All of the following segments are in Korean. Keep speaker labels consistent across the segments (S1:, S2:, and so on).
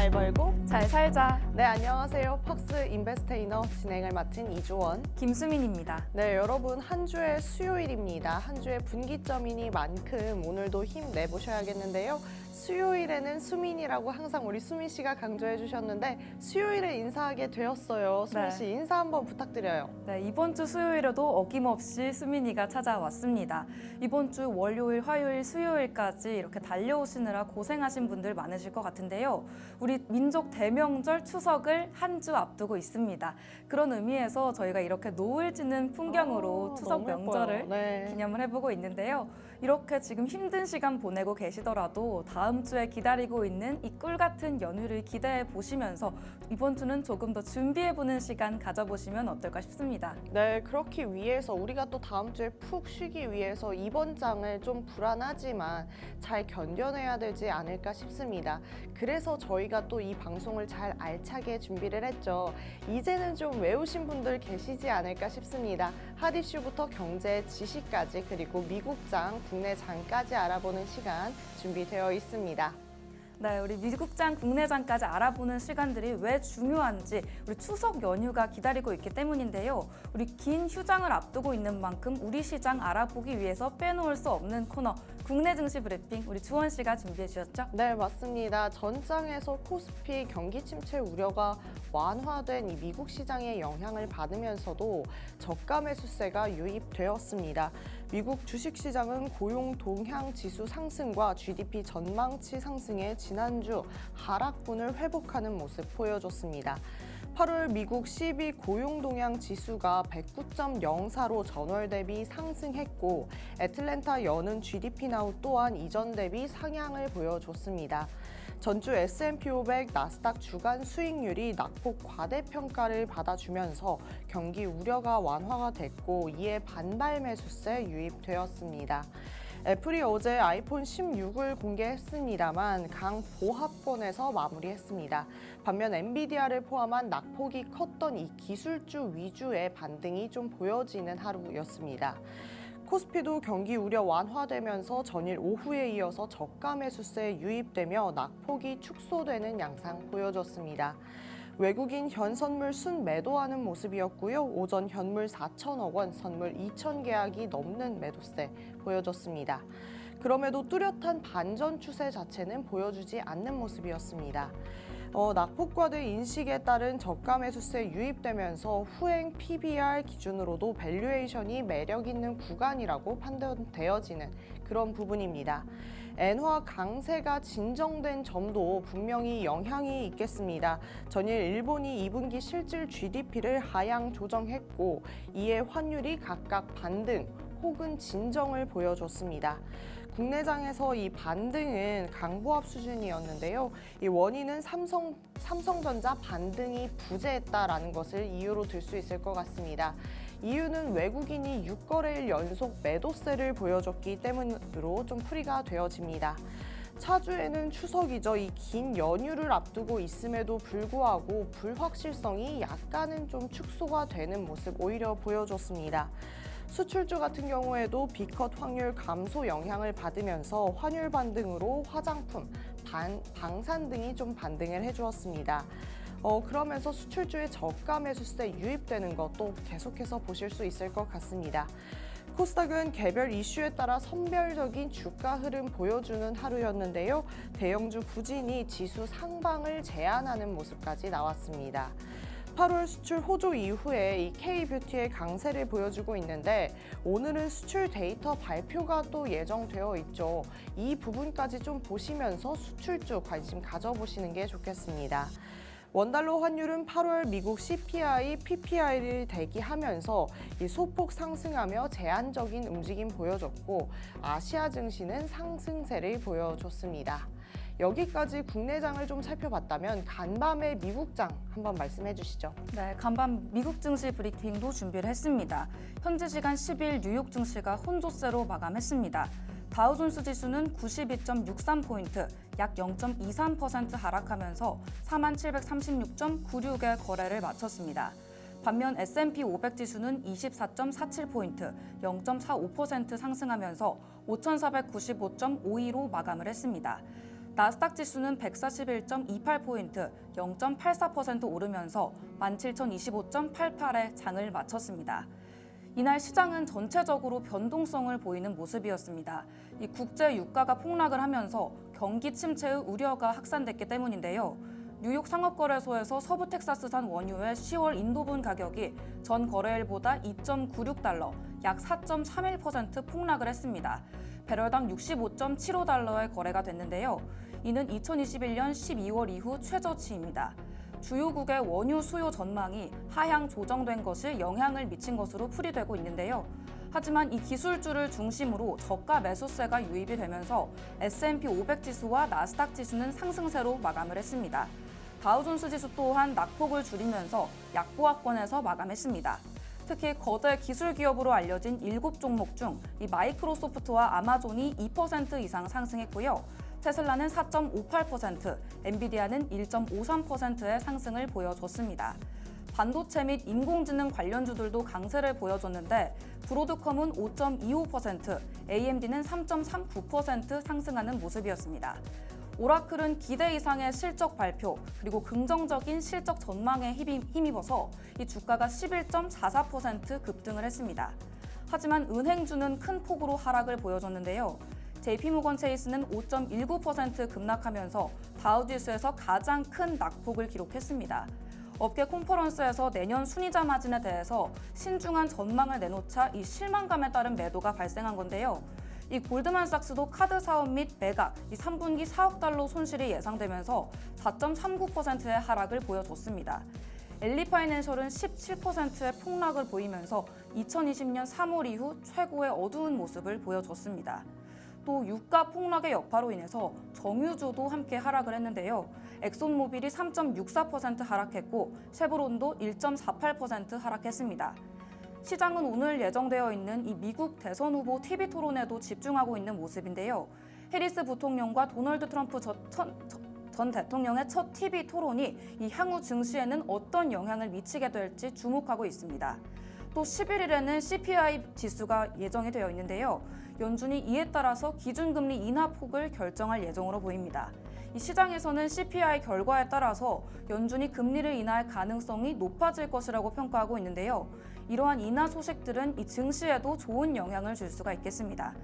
S1: 잘 벌고
S2: 잘 살자.
S1: 네, 안녕하세요. 팍스 인베스테이너 진행을 맡은 이주원.
S2: 김수민입니다.
S1: 네, 여러분 한 주의 수요일입니다. 한 주의 분기점이니만큼 오늘도 힘 내보셔야겠는데요. 수요일에는 수민이라고 항상 우리 수민 씨가 강조해 주셨는데 수요일에 인사하게 되었어요. 수민 씨 인사 한번 부탁드려요.
S2: 네, 이번 주 수요일에도 어김없이 수민이가 찾아왔습니다. 이번 주 월요일, 화요일, 수요일까지 이렇게 달려오시느라 고생하신 분들 많으실 것 같은데요. 우리 민족 대명절 추석을 한 주 앞두고 있습니다. 그런 의미에서 저희가 이렇게 노을 지는 풍경으로 추석 명절을 기념을 해보고 있는데요. 이렇게 지금 힘든 시간 보내고 계시더라도 다음 주에 기다리고 있는 이 꿀 같은 연휴를 기대해 보시면서 이번 주는 조금 더 준비해보는 시간 가져보시면 어떨까 싶습니다.
S1: 네, 그렇기 위해서 우리가 또 다음 주에 푹 쉬기 위해서 이번 장을 좀 불안하지만 잘 견뎌내야 되지 않을까 싶습니다. 그래서 저희가 또 이 방송을 잘 알차게 준비를 했죠. 이제는 좀 외우신 분들 계시지 않을까 싶습니다. 핫 이슈부터 경제 지식까지 그리고 미국장, 국내장까지 알아보는 시간 준비되어 있습니다.
S2: 네, 우리 미국장, 국내장까지 알아보는 시간들이 왜 중요한지 우리 추석 연휴가 기다리고 있기 때문인데요. 우리 긴 휴장을 앞두고 있는 만큼 우리 시장 알아보기 위해서 빼놓을 수 없는 코너 국내 증시 브리핑 우리 주원 씨가 준비해 주셨죠?
S1: 네, 맞습니다. 전장에서 코스피 경기 침체 우려가 완화된 이 미국 시장의 영향을 받으면서도 저가 매수세가 유입되었습니다. 미국 주식시장은 고용 동향 지수 상승과 GDP 전망치 상승에 지난주 하락분을 회복하는 모습 보여줬습니다. 8월 미국 12 고용 동향 지수가 109.04로 전월 대비 상승했고 애틀랜타 여는 GDP 나우 또한 이전 대비 상향을 보여줬습니다. 전주 S&P 500 나스닥 주간 수익률이 낙폭 과대평가를 받아주면서 경기 우려가 완화가 됐고 이에 반발 매수세 유입되었습니다. 애플이 어제 아이폰 16을 공개했습니다만 강보합권에서 마무리했습니다. 반면 엔비디아를 포함한 낙폭이 컸던 이 기술주 위주의 반등이 좀 보여지는 하루였습니다. 코스피도 경기 우려 완화되면서 전일 오후에 이어서 저가 매수세에 유입되며 낙폭이 축소되는 양상 보여줬습니다. 외국인 현선물 순매도하는 모습이었고요. 오전 현물 4천억 원, 선물 2천 계약이 넘는 매도세 보여줬습니다. 그럼에도 뚜렷한 반전 추세 자체는 보여주지 않는 모습이었습니다. 낙폭과의 인식에 따른 저가 매수세 유입되면서 후행 PBR 기준으로도 밸류에이션이 매력 있는 구간이라고 판단되어지는 그런 부분입니다. 엔화 강세가 진정된 점도 분명히 영향이 있겠습니다. 전일 일본이 2분기 실질 GDP를 하향 조정했고 이에 환율이 각각 반등 혹은 진정을 보여줬습니다. 국내장에서 이 반등은 강보합 수준이었는데요. 이 원인은 삼성전자 반등이 부재했다라는 것을 이유로 들 수 있을 것 같습니다. 이유는 외국인이 6거래일 연속 매도세를 보여줬기 때문으로 좀 풀이가 되어집니다. 차주에는 추석이죠. 이 긴 연휴를 앞두고 있음에도 불구하고 불확실성이 약간은 좀 축소가 되는 모습 오히려 보여줬습니다. 수출주 같은 경우에도 B컷 확률 감소 영향을 받으면서 환율 반등으로 화장품, 방산 등이 좀 반등을 해주었습니다. 그러면서 수출주의 저가 매수세 유입되는 것도 계속해서 보실 수 있을 것 같습니다. 코스닥은 개별 이슈에 따라 선별적인 주가 흐름 보여주는 하루였는데요. 대형주 부진이 지수 상방을 제한하는 모습까지 나왔습니다. 8월 수출 호조 이후에 이 K뷰티의 강세를 보여주고 있는데 오늘은 수출 데이터 발표가 또 예정되어 있죠. 이 부분까지 좀 보시면서 수출주 관심 가져보시는 게 좋겠습니다. 원달러 환율은 8월 미국 CPI, PPI를 대기하면서 이 소폭 상승하며 제한적인 움직임 보여줬고 아시아 증시는 상승세를 보여줬습니다. 여기까지 국내장을 좀 살펴봤다면 간밤의 미국장 한번 말씀해 주시죠.
S2: 네, 간밤 미국 증시 브리핑도 준비를 했습니다. 현지 시간 10일 뉴욕 증시가 혼조세로 마감했습니다. 다우존스 지수는 92.63포인트, 약 0.23% 하락하면서 4736.96의 거래를 마쳤습니다. 반면 S&P 500 지수는 24.47포인트, 0.45% 상승하면서 5495.52로 마감을 했습니다. 나스닥 지수는 141.28포인트, 0.84% 오르면서 17,025.88에 장을 마쳤습니다. 이날 시장은 전체적으로 변동성을 보이는 모습이었습니다. 이 국제 유가가 폭락을 하면서 경기 침체의 우려가 확산됐기 때문인데요. 뉴욕 상업거래소에서 서부 텍사스산 원유의 10월 인도분 가격이 전 거래일보다 2.96달러, 약 4.31% 폭락을 했습니다. 배럴당 65.75달러의 거래가 됐는데요. 이는 2021년 12월 이후 최저치입니다. 주요국의 원유 수요 전망이 하향 조정된 것이 영향을 미친 것으로 풀이되고 있는데요. 하지만 이 기술주를 중심으로 저가 매수세가 유입이 되면서 S&P 500 지수와 나스닥 지수는 상승세로 마감을 했습니다. 다우존스 지수 또한 낙폭을 줄이면서 약보합권에서 마감했습니다. 특히 거대 기술 기업으로 알려진 7종목 중 이 마이크로소프트와 아마존이 2% 이상 상승했고요. 테슬라는 4.58%, 엔비디아는 1.53%의 상승을 보여줬습니다. 반도체 및 인공지능 관련주들도 강세를 보여줬는데 브로드컴은 5.25%, AMD는 3.39% 상승하는 모습이었습니다. 오라클은 기대 이상의 실적 발표 그리고 긍정적인 실적 전망에 힘입어서 이 주가가 11.44% 급등을 했습니다. 하지만 은행주는 큰 폭으로 하락을 보여줬는데요. JP모건 체이스는 5.19% 급락하면서 다우지수에서 가장 큰 낙폭을 기록했습니다. 업계 컨퍼런스에서 내년 순이자 마진에 대해서 신중한 전망을 내놓자 이 실망감에 따른 매도가 발생한 건데요. 이 골드만삭스도 카드 사업 및 매각, 이 3분기 4억 달러 손실이 예상되면서 4.39%의 하락을 보여줬습니다. 엘리파이낸셜은 17%의 폭락을 보이면서 2020년 3월 이후 최고의 어두운 모습을 보여줬습니다. 또 유가 폭락의 여파로 인해서 정유주도 함께 하락을 했는데요. 엑손모빌이 3.64% 하락했고 쉐보론도 1.48% 하락했습니다. 시장은 오늘 예정되어 있는 이 미국 대선 후보 TV 토론에도 집중하고 있는 모습인데요. 해리스 부통령과 도널드 트럼프 전 대통령의 첫 TV 토론이 이 향후 증시에는 어떤 영향을 미치게 될지 주목하고 있습니다. 또 11일에는 CPI 지수가 예정이 되어 있는데요. 연준이 이에 따라서 기준금리 인하 폭을 결정할 예정으로 보입니다. 이 시장에서는 CPI 결과에 따라서 연준이 금리를 인하할 가능성이 높아질 것이라고 평가하고 있는데요. 이러한 인하 소식들은 이 증시에도 좋은 영향을 줄 수가 있겠습니다.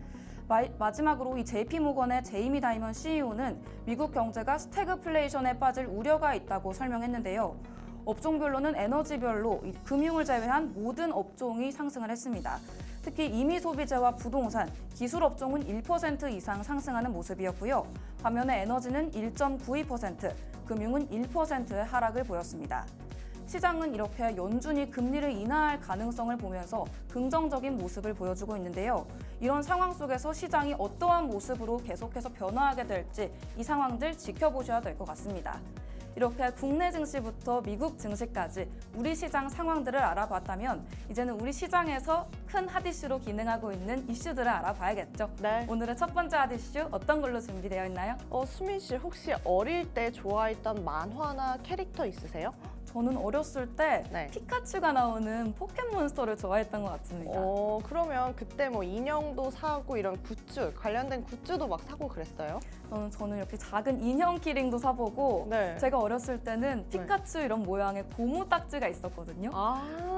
S2: 마지막으로 이 JP모건의 제이미 다이먼 CEO는 미국 경제가 스태그플레이션에 빠질 우려가 있다고 설명했는데요. 업종별로는 에너지별로 금융을 제외한 모든 업종이 상승을 했습니다. 특히 임의 소비재와 부동산, 기술 업종은 1% 이상 상승하는 모습이었고요. 반면에 에너지는 1.92%, 금융은 1%의 하락을 보였습니다. 시장은 이렇게 연준이 금리를 인하할 가능성을 보면서 긍정적인 모습을 보여주고 있는데요. 이런 상황 속에서 시장이 어떠한 모습으로 계속해서 변화하게 될지 이 상황들 지켜보셔야 될 것 같습니다. 이렇게 국내 증시부터 미국 증시까지 우리 시장 상황들을 알아봤다면 이제는 우리 시장에서 큰 핫이슈로 기능하고 있는 이슈들을 알아봐야겠죠.
S1: 네.
S2: 오늘의 첫 번째 핫이슈 어떤 걸로 준비되어 있나요?
S1: 수민 씨 혹시 어릴 때 좋아했던 만화나 캐릭터 있으세요?
S2: 저는 어렸을 때
S1: 네.
S2: 피카츄가 나오는 포켓몬스터를 좋아했던 것 같습니다.
S1: 그러면 그때 뭐 인형도 사고 이런 굿즈, 관련된 굿즈도 막 사고 그랬어요?
S2: 저는 이렇게 작은 인형 키링도 사보고
S1: 네.
S2: 제가 어렸을 때는 피카츄 이런 모양의 고무 딱지가 있었거든요.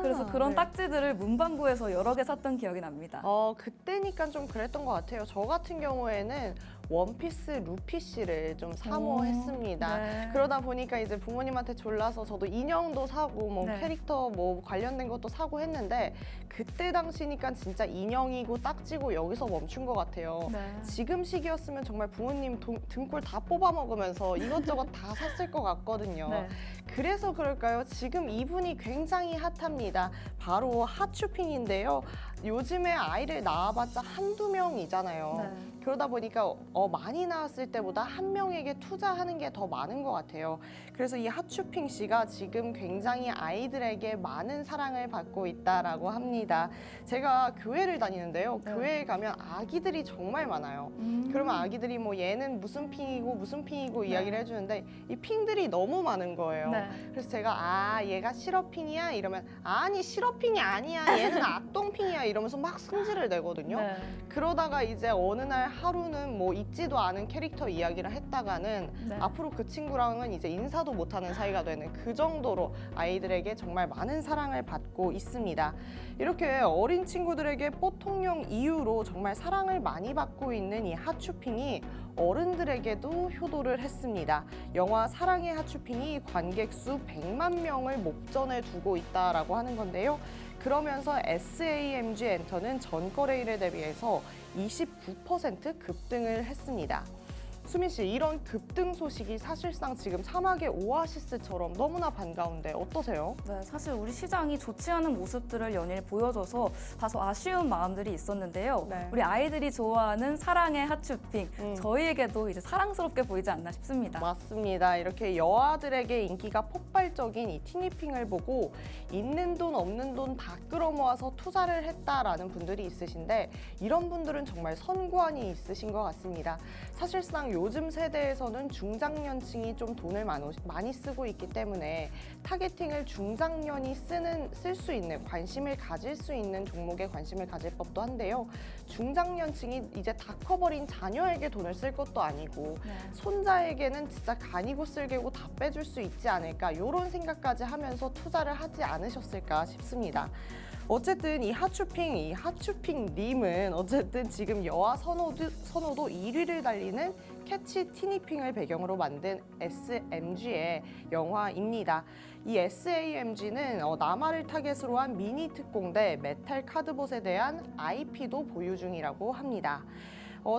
S2: 그래서 그런
S1: 네.
S2: 딱지들을 문방구에서 여러 개 샀던 기억이 납니다.
S1: 그때니까 좀 그랬던 것 같아요. 저 같은 경우에는 원피스 루피 씨를 좀 사모했습니다.
S2: 네.
S1: 그러다 보니까 이제 부모님한테 졸라서 저도 인형도 사고 뭐
S2: 네.
S1: 캐릭터 뭐 관련된 것도 사고 했는데 그때 당시니까 진짜 인형이고 딱지고 여기서 멈춘 것 같아요.
S2: 네.
S1: 지금 시기였으면 정말 부모님 등골 다 뽑아 먹으면서 이것저것 다 샀을 것 같거든요.
S2: 네.
S1: 그래서 그럴까요? 지금 이분이 굉장히 핫합니다. 바로 핫쇼핑인데요. 요즘에 아이를 낳아봤자 한두 명이잖아요.
S2: 네.
S1: 그러다 보니까 많이 낳았을 때보다 한 명에게 투자하는 게 더 많은 것 같아요. 그래서 이 핫쇼핑 씨가 지금 굉장히 아이들에게 많은 사랑을 받고 있다라고 합니다. 제가 교회를 다니는데요.
S2: 네.
S1: 교회에 가면 아기들이 정말 많아요. 그러면 아기들이 뭐 얘는 무슨 핑이고 무슨 핑이고
S2: 네.
S1: 이야기를 해주는데 이 핑들이 너무 많은 거예요.
S2: 네.
S1: 그래서 제가 얘가 시러핑이야 이러면 아니 시러핑이 아니야 얘는 악동핑이야 이러면서 막 승질을 내거든요.
S2: 네.
S1: 그러다가 이제 어느 날 하루는 뭐 있지도 않은 캐릭터 이야기를 했다가는
S2: 네.
S1: 앞으로 그 친구랑은 이제 인사도 못하는 사이가 되는 그 정도로 아이들에게 정말 많은 사랑을 받고 있습니다. 이렇게 어린 친구들에게 뽀통령 이후로 정말 사랑을 많이 받고 있는 이 하츄핑이 어른들에게도 효도를 했습니다. 영화 사랑의 하츄핑이 관객 수 100만 명을 목전에 두고 있다라고 하는 건데요. 그러면서 SAMG 엔터는 전거래 일에 대비해서 29% 급등을 했습니다. 수민 씨, 이런 급등 소식이 사실상 지금 사막의 오아시스처럼 너무나 반가운데 어떠세요?
S2: 네, 사실 우리 시장이 좋지 않은 모습들을 연일 보여줘서 다소 아쉬운 마음들이 있었는데요.
S1: 네.
S2: 우리 아이들이 좋아하는 사랑의 하츄핑, 저희에게도 이제 사랑스럽게 보이지 않나 싶습니다.
S1: 맞습니다. 이렇게 여아들에게 인기가 폭발적인 이 티니핑을 보고 있는 돈 없는 돈 다 끌어모아서 투자를 했다라는 분들이 있으신데 이런 분들은 정말 선구안이 있으신 것 같습니다. 사실상 요즘 세대에서는 중장년층이 좀 돈을 많이 쓰고 있기 때문에 타겟팅을 중장년이 쓸 수 있는 관심을 가질 수 있는 종목에 관심을 가질 법도 한데요. 중장년층이 이제 다 커버린 자녀에게 돈을 쓸 것도 아니고
S2: 네.
S1: 손자에게는 진짜 간이고 쓸개고 다 빼줄 수 있지 않을까 이런 생각까지 하면서 투자를 하지 않으셨을까 싶습니다. 어쨌든 이 하츄핑님은 어쨌든 지금 여아 선호도 1위를 달리는 캐치 티니핑을 배경으로 만든 SMG의 영화입니다. 이 SAMG는 남아를 타겟으로 한 미니 특공대 메탈 카드봇에 대한 IP도 보유 중이라고 합니다.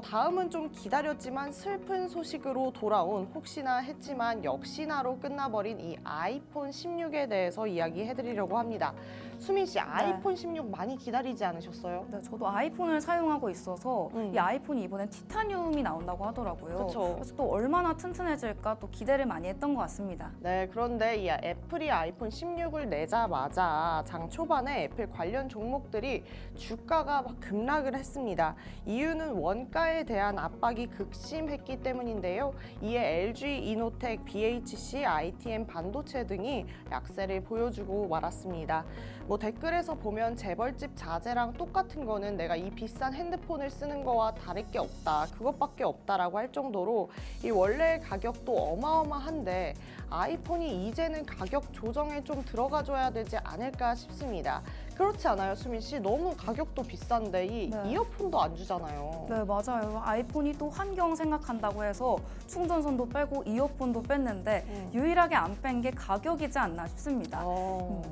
S1: 다음은 좀 기다렸지만 슬픈 소식으로 돌아온 혹시나 했지만 역시나로 끝나버린 이 아이폰 16에 대해서 이야기해드리려고 합니다. 수민 씨, 아이폰 16 많이 기다리지 않으셨어요?
S2: 네, 저도 아이폰을 사용하고 있어서 이 아이폰이 이번엔 티타늄이 나온다고 하더라고요.
S1: 그쵸.
S2: 그래서 또 얼마나 튼튼해질까 또 기대를 많이 했던 것 같습니다.
S1: 네, 그런데 이 애플이 아이폰 16을 내자마자 장 초반에 애플 관련 종목들이 주가가 막 급락을 했습니다. 이유는 원가에 대한 압박이 극심했기 때문인데요. 이에 LG 이노텍, BHC, ITM 반도체 등이 약세를 보여주고 말았습니다. 뭐 댓글에서 보면 재벌집 자재랑 똑같은 거는 내가 이 비싼 핸드폰을 쓰는 거와 다를 게 없다. 그것밖에 없다라고 할 정도로 이 원래 가격도 어마어마한데 아이폰이 이제는 가격 조정에 좀 들어가줘야 되지 않을까 싶습니다. 그렇지 않아요, 수민 씨? 너무 가격도 비싼데 이
S2: 네.
S1: 이어폰도 안 주잖아요.
S2: 네, 맞아요. 아이폰이 또 환경 생각한다고 해서 충전선도 빼고 이어폰도 뺐는데 유일하게 안 뺀 게 가격이지 않나 싶습니다.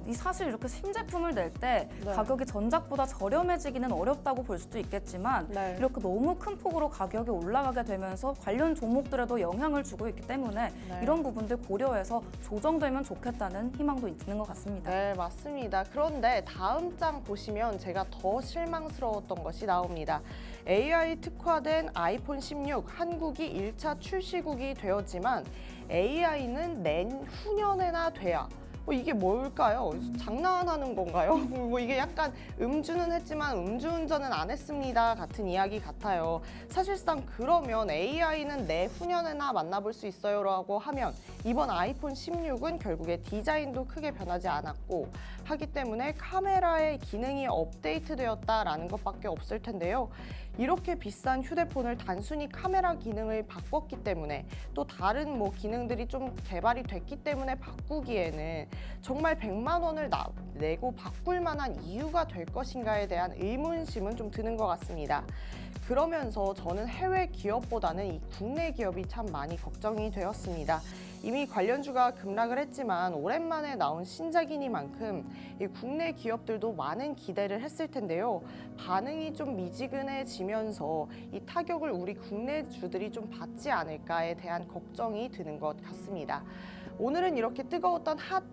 S2: 이 사실 이렇게 신제품을 낼 때
S1: 네.
S2: 가격이 전작보다 저렴해지기는 어렵다고 볼 수도 있겠지만
S1: 네.
S2: 이렇게 너무 큰 폭으로 가격이 올라가게 되면서 관련 종목들에도 영향을 주고 있기 때문에
S1: 네.
S2: 이런 부분들 고려해서 조정되면 좋겠다는 희망도 있는 것 같습니다.
S1: 네, 맞습니다. 그런데 다음 장 보시면 제가 더 실망스러웠던 것이 나옵니다. AI 특화된 아이폰 16 한국이 1차 출시국이 되었지만 AI는 내후년에나 돼야. 이게 뭘까요? 장난하는 건가요? 뭐 이게 약간 음주는 했지만 음주운전은 안 했습니다 같은 이야기 같아요. 사실상 그러면 AI는 내후년에나 만나볼 수 있어요 라고 하면 이번 아이폰 16은 결국에 디자인도 크게 변하지 않았고 하기 때문에 카메라의 기능이 업데이트되었다라는 것밖에 없을 텐데요. 이렇게 비싼 휴대폰을 단순히 카메라 기능을 바꿨기 때문에 또 다른 뭐 기능들이 좀 개발이 됐기 때문에 바꾸기에는 정말 100만 원을 내고 바꿀 만한 이유가 될 것인가에 대한 의문심은 좀 드는 것 같습니다. 그러면서 저는 해외 기업보다는 이 국내 기업이 참 많이 걱정이 되었습니다. 이미 관련주가 급락을 했지만 오랜만에 나온 신작이니만큼 이 국내 기업들도 많은 기대를 했을 텐데요. 반응이 좀 미지근해지면서 이 타격을 우리 국내 주들이 좀 받지 않을까에 대한 걱정이 드는 것 같습니다. 오늘은 이렇게 뜨거웠던 핫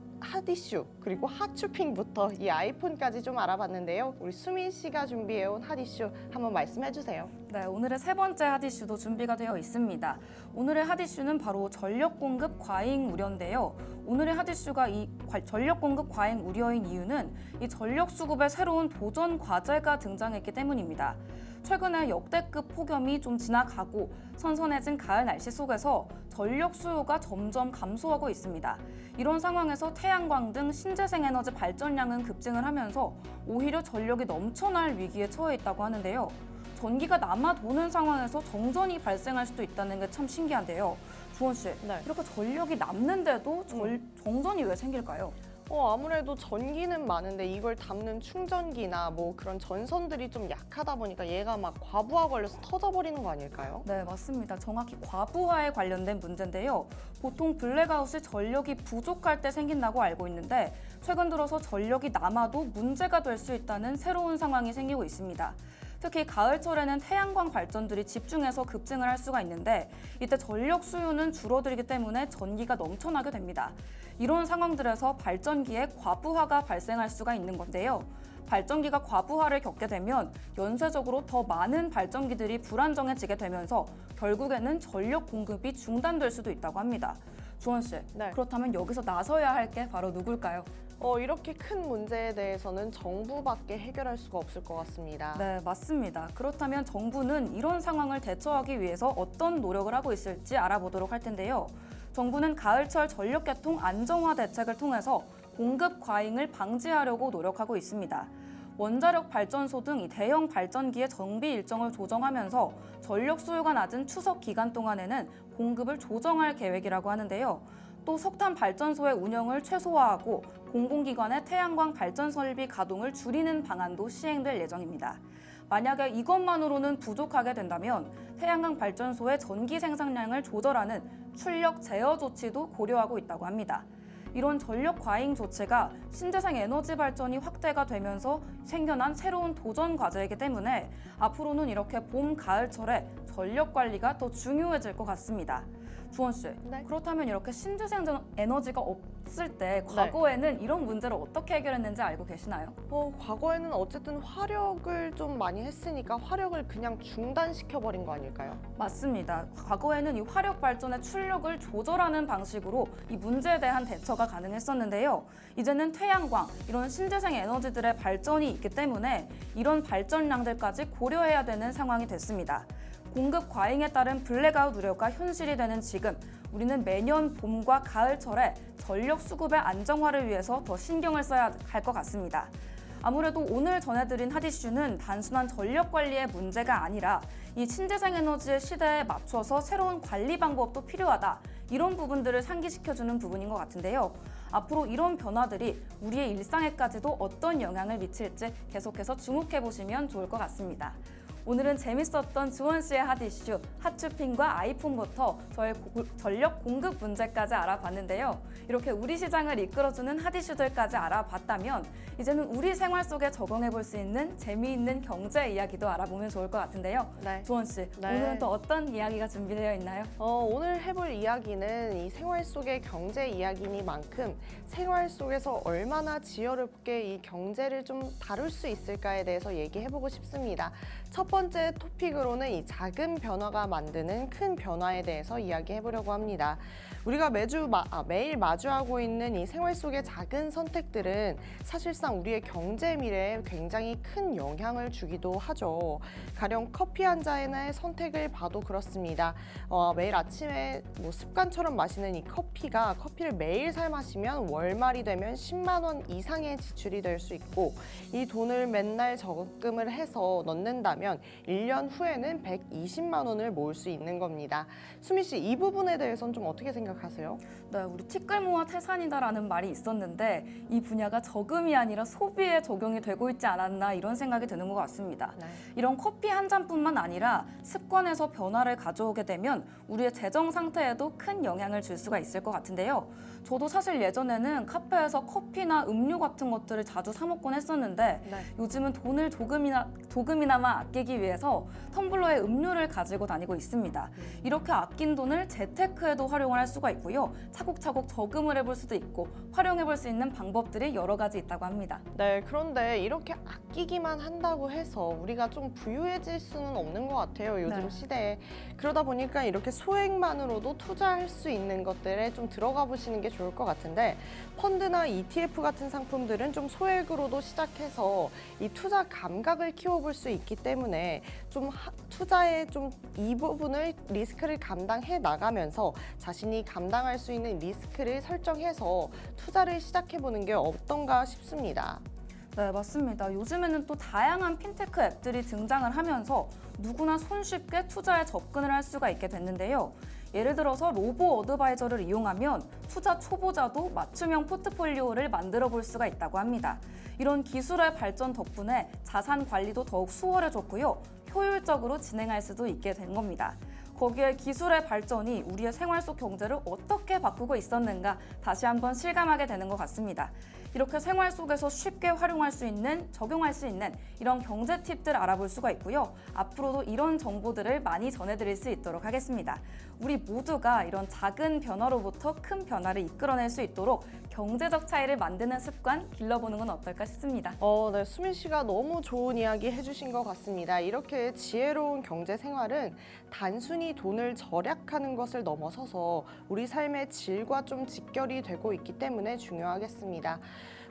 S1: 이슈 그리고 하츄핑부터 이 아이폰까지 좀 알아봤는데요. 우리 수민 씨가 준비해온 핫 이슈 한번 말씀해 주세요.
S2: 네, 오늘의 세 번째 핫이슈도 준비가 되어 있습니다. 오늘의 핫이슈는 바로 전력 공급 과잉 우려인데요. 오늘의 핫이슈가 이 전력 공급 과잉 우려인 이유는 이 전력 수급에 새로운 도전 과제가 등장했기 때문입니다. 최근에 역대급 폭염이 좀 지나가고 선선해진 가을 날씨 속에서 전력 수요가 점점 감소하고 있습니다. 이런 상황에서 태양광 등 신재생 에너지 발전량은 급증을 하면서 오히려 전력이 넘쳐날 위기에 처해 있다고 하는데요. 전기가 남아 도는 상황에서 정전이 발생할 수도 있다는 게 참 신기한데요. 주원 씨,
S1: 네.
S2: 이렇게 전력이 남는데도 정전이 왜 생길까요?
S1: 아무래도 전기는 많은데 이걸 담는 충전기나 뭐 그런 전선들이 좀 약하다 보니까 얘가 막 과부하 걸려서 터져버리는 거 아닐까요?
S2: 네, 맞습니다. 정확히 과부하에 관련된 문제인데요. 보통 블랙아웃이 전력이 부족할 때 생긴다고 알고 있는데 최근 들어서 전력이 남아도 문제가 될 수 있다는 새로운 상황이 생기고 있습니다. 특히 가을철에는 태양광 발전들이 집중해서 급증을 할 수가 있는데 이때 전력 수요는 줄어들기 때문에 전기가 넘쳐나게 됩니다. 이런 상황들에서 발전기에 과부하가 발생할 수가 있는 건데요. 발전기가 과부하를 겪게 되면 연쇄적으로 더 많은 발전기들이 불안정해지게 되면서 결국에는 전력 공급이 중단될 수도 있다고 합니다. 주원 씨,
S1: 네.
S2: 그렇다면 여기서 나서야 할 게 바로 누굴까요?
S1: 이렇게 큰 문제에 대해서는 정부밖에 해결할 수가 없을 것 같습니다.
S2: 네, 맞습니다. 그렇다면 정부는 이런 상황을 대처하기 위해서 어떤 노력을 하고 있을지 알아보도록 할 텐데요. 정부는 가을철 전력계통 안정화 대책을 통해서 공급 과잉을 방지하려고 노력하고 있습니다. 원자력 발전소 등 이 대형 발전기의 정비 일정을 조정하면서 전력 수요가 낮은 추석 기간 동안에는 공급을 조정할 계획이라고 하는데요. 또 석탄 발전소의 운영을 최소화하고 공공기관의 태양광 발전 설비 가동을 줄이는 방안도 시행될 예정입니다. 만약에 이것만으로는 부족하게 된다면 태양광 발전소의 전기 생산량을 조절하는 출력 제어 조치도 고려하고 있다고 합니다. 이런 전력 과잉 조치가 신재생 에너지 발전이 확대가 되면서 생겨난 새로운 도전 과제이기 때문에 앞으로는 이렇게 봄, 가을철에 전력 관리가 더 중요해질 것 같습니다. 주원 씨,
S1: 네.
S2: 그렇다면 이렇게 신재생 에너지가 없을 때 과거에는 이런 문제를 어떻게 해결했는지 알고 계시나요?
S1: 과거에는 어쨌든 화력을 좀 많이 했으니까 화력을 그냥 중단시켜버린 거 아닐까요?
S2: 맞습니다. 과거에는 이 화력 발전의 출력을 조절하는 방식으로 이 문제에 대한 대처가 가능했었는데요. 이제는 태양광, 이런 신재생 에너지들의 발전이 있기 때문에 이런 발전량들까지 고려해야 되는 상황이 됐습니다. 공급 과잉에 따른 블랙아웃 우려가 현실이 되는 지금, 우리는 매년 봄과 가을철에 전력 수급의 안정화를 위해서 더 신경을 써야 할 것 같습니다. 아무래도 오늘 전해드린 핫이슈는 단순한 전력 관리의 문제가 아니라 이 신재생 에너지의 시대에 맞춰서 새로운 관리 방법도 필요하다. 이런 부분들을 상기시켜주는 부분인 것 같은데요. 앞으로 이런 변화들이 우리의 일상에까지도 어떤 영향을 미칠지 계속해서 주목해보시면 좋을 것 같습니다. 오늘은 재밌었던 주원 씨의 핫이슈, 핫쇼핑과 아이폰부터 저의 전력 공급 문제까지 알아봤는데요. 이렇게 우리 시장을 이끌어주는 핫이슈들까지 알아봤다면 이제는 우리 생활 속에 적용해볼 수 있는 재미있는 경제 이야기도 알아보면 좋을 것 같은데요.
S1: 네.
S2: 주원 씨,
S1: 네.
S2: 오늘은 또 어떤 이야기가 준비되어 있나요?
S1: 오늘 해볼 이야기는 이 생활 속의 경제 이야기니만큼 생활 속에서 얼마나 지혜롭게 이 경제를 좀 다룰 수 있을까에 대해서 얘기해보고 싶습니다. 첫 번째 토픽으로는 이 작은 변화가 만드는 큰 변화에 대해서 이야기해보려고 합니다. 우리가 매일 마주하고 있는 이 생활 속의 작은 선택들은 사실상 우리의 경제 미래에 굉장히 큰 영향을 주기도 하죠. 가령 커피 한 잔의 선택을 봐도 그렇습니다. 매일 아침에 습관처럼 마시는 이 커피를 매일 사 마시면 월말이 되면 10만 원 이상의 지출이 될 수 있고 이 돈을 맨날 적금을 해서 넣는다면 1년 후에는 120만 원을 모을 수 있는 겁니다. 수미 씨, 이 부분에 대해서는 좀 어떻게 생각하세요?
S2: 네, 우리 티끌모아 태산이다라는 말이 있었는데 이 분야가 저금이 아니라 소비에 적용이 되고 있지 않았나 이런 생각이 드는 것 같습니다.
S1: 네.
S2: 이런 커피 한 잔뿐만 아니라 습관에서 변화를 가져오게 되면 우리의 재정 상태에도 큰 영향을 줄 수가 있을 것 같은데요. 저도 사실 예전에는 카페에서 커피나 음료 같은 것들을 자주 사 먹곤 했었는데
S1: 네.
S2: 요즘은 돈을 조금이나마 아끼기 위해서 텀블러에 음료를 가지고 다니고 있습니다. 이렇게 아낀 돈을 재테크에도 활용을 할 수가 있고요. 차곡차곡 저금을 해볼 수도 있고 활용해볼 수 있는 방법들이 여러 가지 있다고 합니다.
S1: 네, 그런데 이렇게 아끼기만 한다고 해서 우리가 좀 부유해질 수는 없는 것 같아요, 요즘
S2: 네.
S1: 시대에. 그러다 보니까 이렇게 소액만으로도 투자할 수 있는 것들에 좀 들어가 보시는 게 좋을 것 같은데 펀드나 ETF 같은 상품들은 좀 소액으로도 시작해서 이 투자 감각을 키워볼 수 있기 때문에 때문에 투자에 좀 이 부분을 리스크를 감당해 나가면서 자신이 감당할 수 있는 리스크를 설정해서 투자를 시작해 보는 게 어떤가 싶습니다.
S2: 네, 맞습니다. 요즘에는 또 다양한 핀테크 앱들이 등장을 하면서 누구나 손쉽게 투자에 접근을 할 수가 있게 됐는데요. 예를 들어서 로보 어드바이저를 이용하면 투자 초보자도 맞춤형 포트폴리오를 만들어 볼 수가 있다고 합니다. 이런 기술의 발전 덕분에 자산 관리도 더욱 수월해졌고요. 효율적으로 진행할 수도 있게 된 겁니다. 거기에 기술의 발전이 우리의 생활 속 경제를 어떻게 바꾸고 있었는가 다시 한번 실감하게 되는 것 같습니다. 이렇게 생활 속에서 쉽게 활용할 수 있는, 적용할 수 있는 이런 경제 팁들 알아볼 수가 있고요. 앞으로도 이런 정보들을 많이 전해드릴 수 있도록 하겠습니다. 우리 모두가 이런 작은 변화로부터 큰 변화를 이끌어낼 수 있도록 경제적 차이를 만드는 습관 길러보는 건 어떨까 싶습니다.
S1: 네, 수민 씨가 너무 좋은 이야기 해주신 것 같습니다. 이렇게 지혜로운 경제 생활은 단순히 돈을 절약하는 것을 넘어서서 우리 삶의 질과 좀 직결이 되고 있기 때문에 중요하겠습니다.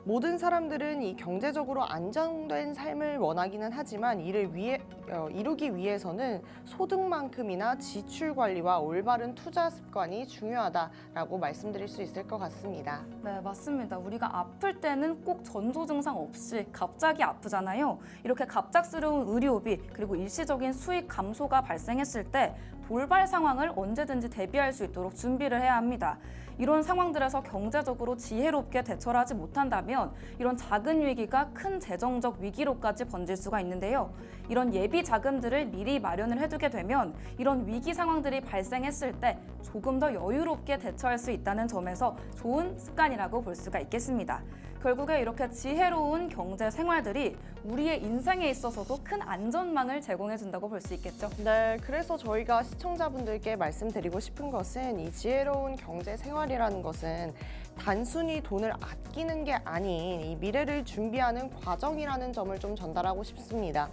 S1: 모든 사람들은 이 경제적으로 안정된 삶을 원하기는 하지만 이루기 위해서는 소득만큼이나 지출 관리와 올바른 투자 습관이 중요하다라고 말씀드릴 수 있을 것 같습니다.
S2: 네, 맞습니다. 우리가 아플 때는 꼭 전조 증상 없이 갑자기 아프잖아요. 이렇게 갑작스러운 의료비 그리고 일시적인 수익 감소가 발생했을 때 돌발 상황을 언제든지 대비할 수 있도록 준비를 해야 합니다. 이런 상황들에서 경제적으로 지혜롭게 대처를 하지 못한다면 이런 작은 위기가 큰 재정적 위기로까지 번질 수가 있는데요. 이런 예비 자금들을 미리 마련을 해두게 되면 이런 위기 상황들이 발생했을 때 조금 더 여유롭게 대처할 수 있다는 점에서 좋은 습관이라고 볼 수가 있겠습니다. 결국에 이렇게 지혜로운 경제 생활들이 우리의 인생에 있어서도 큰 안전망을 제공해 준다고 볼 수 있겠죠.
S1: 네, 그래서 저희가 시청자분들께 말씀드리고 싶은 것은 이 지혜로운 경제 생활이라는 것은 단순히 돈을 아끼는 게 아닌 이 미래를 준비하는 과정이라는 점을 좀 전달하고 싶습니다.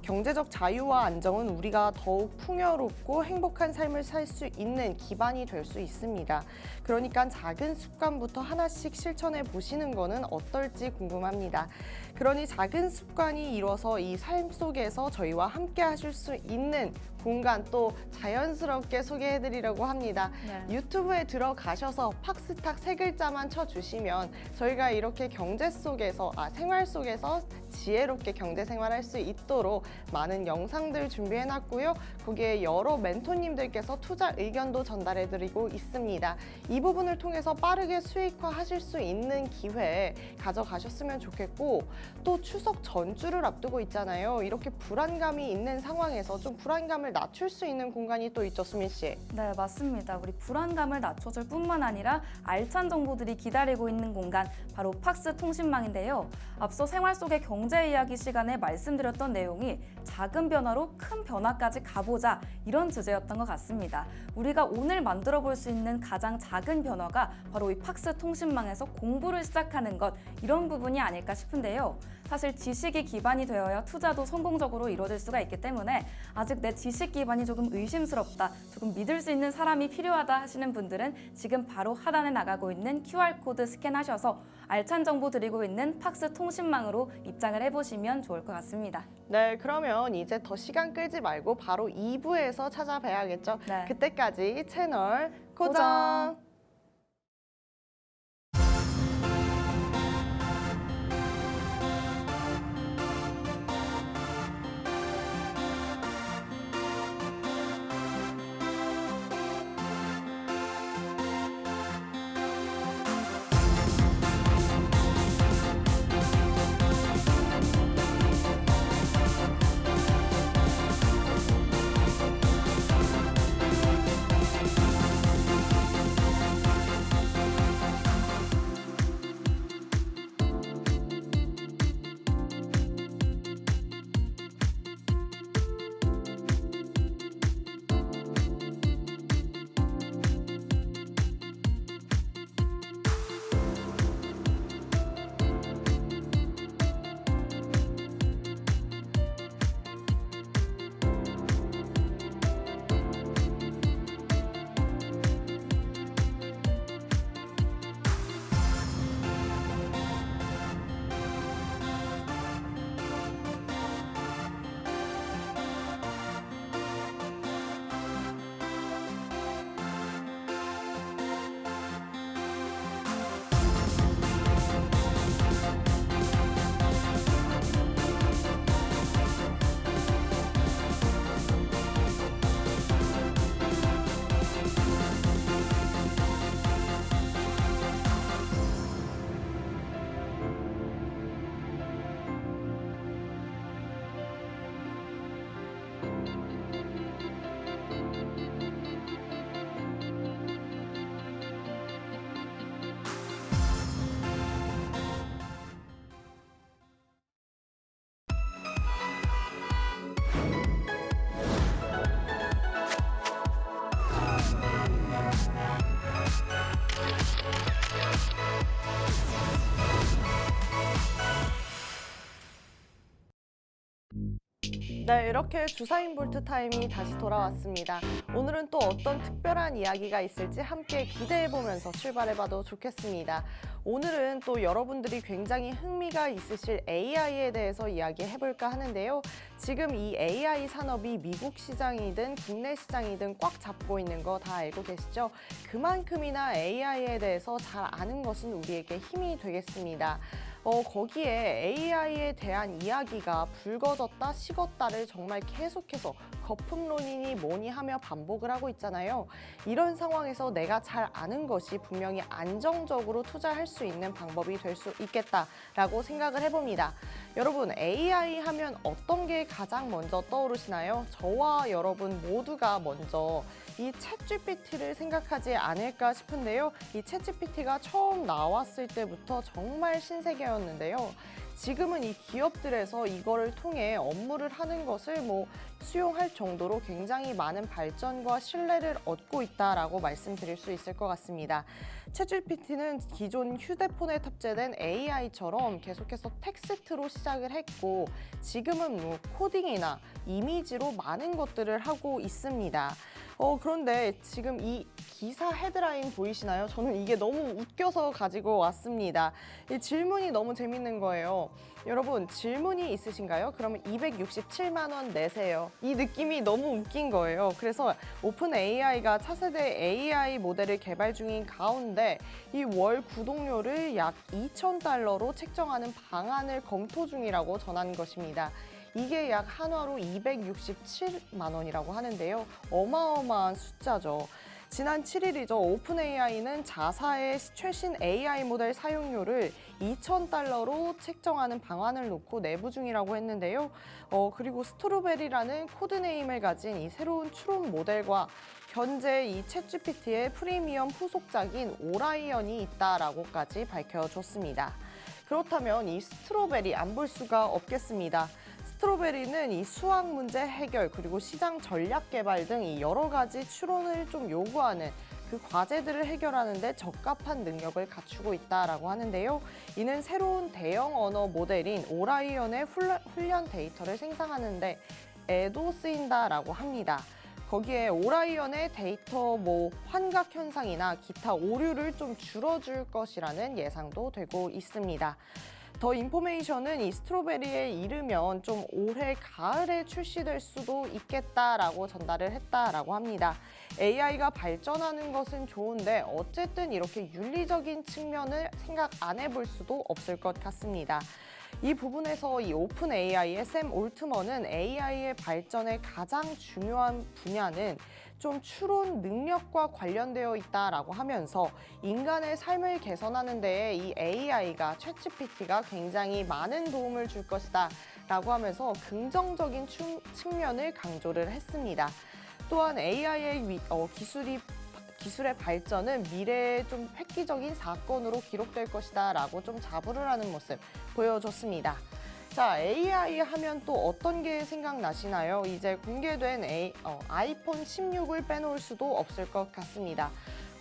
S1: 경제적 자유와 안정은 우리가 더욱 풍요롭고 행복한 삶을 살 수 있는 기반이 될 수 있습니다. 그러니까 작은 습관부터 하나씩 실천해 보시는 거는 어떨지 궁금합니다. 그러니 작은 습관이 이뤄서 이 삶 속에서 저희와 함께 하실 수 있는 공간 또 자연스럽게 소개해드리려고 합니다.
S2: 네.
S1: 유튜브에 들어가셔서 팍스탁 3글자만 쳐주시면 저희가 이렇게 생활 속에서 지혜롭게 경제 생활할 수 있도록 많은 영상들 준비해놨고요. 거기에 여러 멘토님들께서 투자 의견도 전달해드리고 있습니다. 이 부분을 통해서 빠르게 수익화하실 수 있는 기회 가져가셨으면 좋겠고 또 추석 전주를 앞두고 있잖아요. 이렇게 불안감이 있는 상황에서 좀 불안감을 낮출 수 있는 공간이 또 있죠, 수민 씨.
S2: 네, 맞습니다. 우리 불안감을 낮춰줄 뿐만 아니라 알찬 정보들이 기다리고 있는 공간, 바로 팍스 통신망인데요. 앞서 생활 속의 경제 이야기 시간에 말씀드렸던 내용이 작은 변화로 큰 변화까지 가보자, 이런 주제였던 것 같습니다. 우리가 오늘 만들어 볼 수 있는 가장 작은 변화가 바로 이 팍스 통신망에서 공부를 시작하는 것, 이런 부분이 아닐까 싶은데요. 사실 지식이 기반이 되어야 투자도 성공적으로 이루어질 수가 있기 때문에 아직 내 지식 기반이 조금 의심스럽다, 조금 믿을 수 있는 사람이 필요하다 하시는 분들은 지금 바로 하단에 나가고 있는 QR코드 스캔하셔서 알찬 정보 드리고 있는 팍스 통신망으로 입장을 해보시면 좋을 것 같습니다.
S1: 네, 그러면 이제 더 시간 끌지 말고 바로 2부에서 찾아뵈야겠죠.
S2: 네.
S1: 그때까지 채널 고정.
S2: 고정.
S1: 네, 이렇게 주사인 볼트 타임이 다시 돌아왔습니다. 오늘은 또 어떤 특별한 이야기가 있을지 함께 기대해보면서 출발해봐도 좋겠습니다. 오늘은 또 여러분들이 굉장히 흥미가 있으실 AI에 대해서 이야기해볼까 하는데요. 지금 이 AI 산업이 미국 시장이든 국내 시장이든 꽉 잡고 있는 거 다 알고 계시죠? 그만큼이나 AI에 대해서 잘 아는 것은 우리에게 힘이 되겠습니다. 거기에 AI에 대한 이야기가 불거졌다 식었다를 정말 계속해서 거품론이니 뭐니 하며 반복을 하고 있잖아요. 이런 상황에서 내가 잘 아는 것이 분명히 안정적으로 투자할 수 있는 방법이 될 수 있겠다라고 생각을 해봅니다. 여러분, AI 하면 어떤 게 가장 먼저 떠오르시나요? 저와 여러분 모두가 먼저 이 챗GPT를 생각하지 않을까 싶은데요. 이 챗GPT가 처음 나왔을 때부터 정말 신세계였는데요. 지금은 이 기업들에서 이거를 통해 업무를 하는 것을 수용할 정도로 굉장히 많은 발전과 신뢰를 얻고 있다라고 말씀드릴 수 있을 것 같습니다. 챗GPT는 기존 휴대폰에 탑재된 AI처럼 계속해서 텍스트로 시작을 했고 지금은 코딩이나 이미지로 많은 것들을 하고 있습니다. 그런데 지금 이 기사 헤드라인 보이시나요? 저는 이게 너무 웃겨서 가지고 왔습니다. 이 질문이 너무 재밌는 거예요. 여러분, 질문이 있으신가요? 그러면 267만 원 내세요. 이 느낌이 너무 웃긴 거예요. 그래서 오픈 AI가 차세대 AI 모델을 개발 중인 가운데 이 월 구독료를 약 2,000달러로 책정하는 방안을 검토 중이라고 전한 것입니다. 이게 약 한화로 267만 원이라고 하는데요. 어마어마한 숫자죠. 지난 7일이죠. 오픈 AI는 자사의 최신 AI 모델 사용료를 2,000달러로 책정하는 방안을 놓고 내부 중이라고 했는데요. 그리고 스트로베리라는 코드네임을 가진 이 새로운 추론 모델과 현재 이 챗GPT의 프리미엄 후속작인 오라이언이 있다라고까지 밝혀줬습니다. 그렇다면 이 스트로베리 안 볼 수가 없겠습니다. 스트로베리는 이 수학 문제 해결 그리고 시장 전략 개발 등 이 여러 가지 추론을 좀 요구하는 그 과제들을 해결하는 데 적합한 능력을 갖추고 있다라고 하는데요. 이는 새로운 대형 언어 모델인 오라이언의 훈련 데이터를 생성하는 데에도 쓰인다라고 합니다. 거기에 오라이언의 데이터 환각 현상이나 기타 오류를 좀 줄여줄 것이라는 예상도 되고 있습니다. 더 인포메이션은 이 스트로베리에 이르면 좀 올해 가을에 출시될 수도 있겠다라고 전달을 했다라고 합니다. AI가 발전하는 것은 좋은데 어쨌든 이렇게 윤리적인 측면을 생각 안 해볼 수도 없을 것 같습니다. 이 부분에서 이 오픈 AI의 샘 올트먼은 AI의 발전의 가장 중요한 분야는 좀 추론 능력과 관련되어 있다라고 하면서 인간의 삶을 개선하는 데에 이 AI가 챗GPT가 굉장히 많은 도움을 줄 것이다 라고 하면서 긍정적인 측면을 강조를 했습니다. 또한 AI의 기술의 발전은 미래에 좀 획기적인 사건으로 기록될 것이다 라고 좀 자부를 하는 모습 보여줬습니다. 자, AI 하면 또 어떤 게 생각나시나요? 이제 공개된 아이폰 16을 빼놓을 수도 없을 것 같습니다.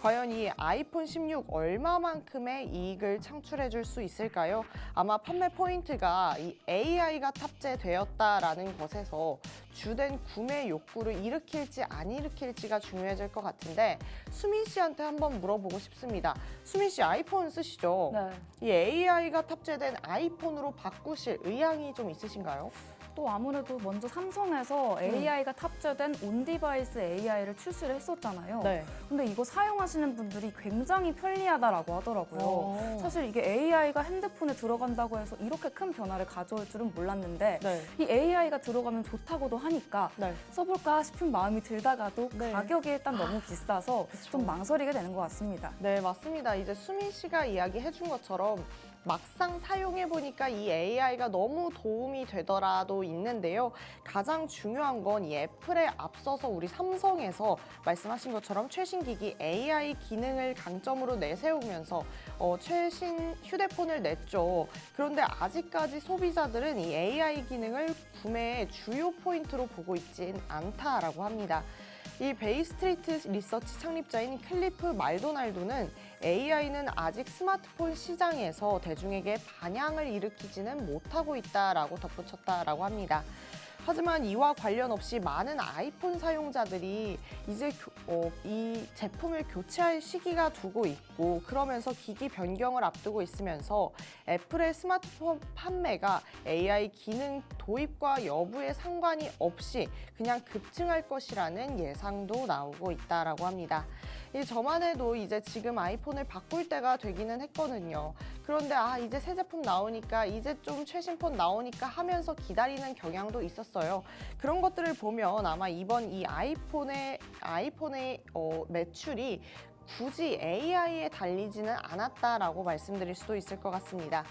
S1: 과연 이 아이폰 16 얼마만큼의 이익을 창출해 줄 수 있을까요? 아마 판매 포인트가 이 AI가 탑재되었다라는 것에서 주된 구매 욕구를 일으킬지 안 일으킬지가 중요해질 것 같은데 수민 씨한테 한번 물어보고 싶습니다. 수민 씨 아이폰 쓰시죠?
S2: 네.
S1: 이 AI가 탑재된 아이폰으로 바꾸실 의향이 좀 있으신가요?
S2: 또 아무래도 먼저 삼성에서 AI가 탑재된 온디바이스 AI를 출시를 했었잖아요.
S1: 네.
S2: 근데 이거 사용하시는 분들이 굉장히 편리하다라고 하더라고요. 사실 이게 AI가 핸드폰에 들어간다고 해서 이렇게 큰 변화를 가져올 줄은 몰랐는데
S1: 네.
S2: 이 AI가 들어가면 좋다고도 하니까
S1: 네.
S2: 써볼까 싶은 마음이 들다가도
S1: 네.
S2: 가격이 일단 너무 비싸서
S1: 그쵸.
S2: 좀 망설이게 되는 것 같습니다.
S1: 네, 맞습니다. 이제 수민 씨가 이야기해 준 것처럼 막상 사용해 보니까 이 AI가 너무 도움이 되더라도 있는데요. 가장 중요한 건 이 애플에 앞서서 우리 삼성에서 말씀하신 것처럼 최신 기기 AI 기능을 강점으로 내세우면서 최신 휴대폰을 냈죠. 그런데 아직까지 소비자들은 이 AI 기능을 구매의 주요 포인트로 보고 있진 않다라고 합니다. 이 베이스트리트 리서치 창립자인 클리프 말도날도는 AI는 아직 스마트폰 시장에서 대중에게 반향을 일으키지는 못하고 있다라고 덧붙였다라고 합니다. 하지만 이와 관련 없이 많은 아이폰 사용자들이 이제 이 제품을 교체할 시기가 두고 있고 그러면서 기기 변경을 앞두고 있으면서 애플의 스마트폰 판매가 AI 기능 도입과 여부에 상관이 없이 그냥 급증할 것이라는 예상도 나오고 있다라고 합니다. 저만 해도 이제 지금 아이폰을 바꿀 때가 되기는 했거든요. 그런데 이제 새 제품 나오니까 이제 좀 최신 폰 나오니까 하면서 기다리는 경향도 있었어요. 그런 것들을 보면 아마 이번 이 아이폰의 매출이 굳이 AI에 달리지는 않았다라고 말씀드릴 수도 있을 것 같습니다.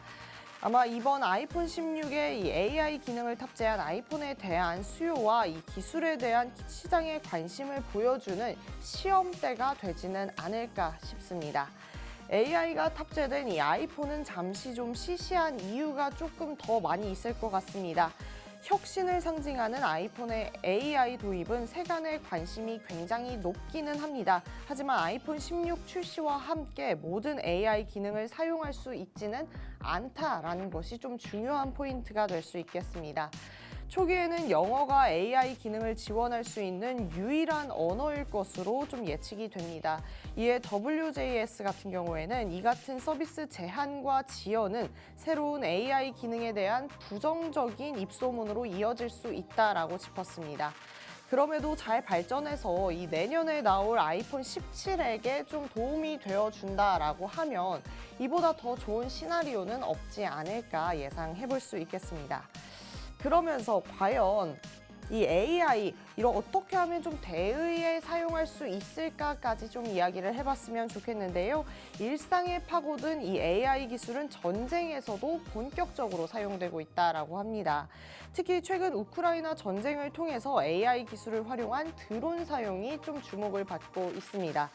S1: 아마 이번 아이폰 16에 이 AI 기능을 탑재한 아이폰에 대한 수요와 이 기술에 대한 시장의 관심을 보여주는 시험대가 되지는 않을까 싶습니다. AI가 탑재된 이 아이폰은 잠시 좀 시시한 이유가 조금 더 많이 있을 것 같습니다. 혁신을 상징하는 아이폰의 AI 도입은 세간의 관심이 굉장히 높기는 합니다. 하지만 아이폰 16 출시와 함께 모든 AI 기능을 사용할 수 있지는 않다라는 것이 좀 중요한 포인트가 될 수 있겠습니다. 초기에는 영어가 AI 기능을 지원할 수 있는 유일한 언어일 것으로 좀 예측이 됩니다. 이에 WJS 같은 경우에는 이 같은 서비스 제한과 지연은 새로운 AI 기능에 대한 부정적인 입소문으로 이어질 수 있다라고 짚었습니다. 그럼에도 잘 발전해서 이 내년에 나올 아이폰 17에게 좀 도움이 되어준다라고 하면 이보다 더 좋은 시나리오는 없지 않을까 예상해 볼 수 있겠습니다. 그러면서 과연 이 AI 이걸 어떻게 하면 좀 대의에 사용할 수 있을까까지 좀 이야기를 해봤으면 좋겠는데요. 일상에 파고든 이 AI 기술은 전쟁에서도 본격적으로 사용되고 있다라고 합니다. 특히 최근 우크라이나 전쟁을 통해서 AI 기술을 활용한 드론 사용이 좀 주목을 받고 있습니다.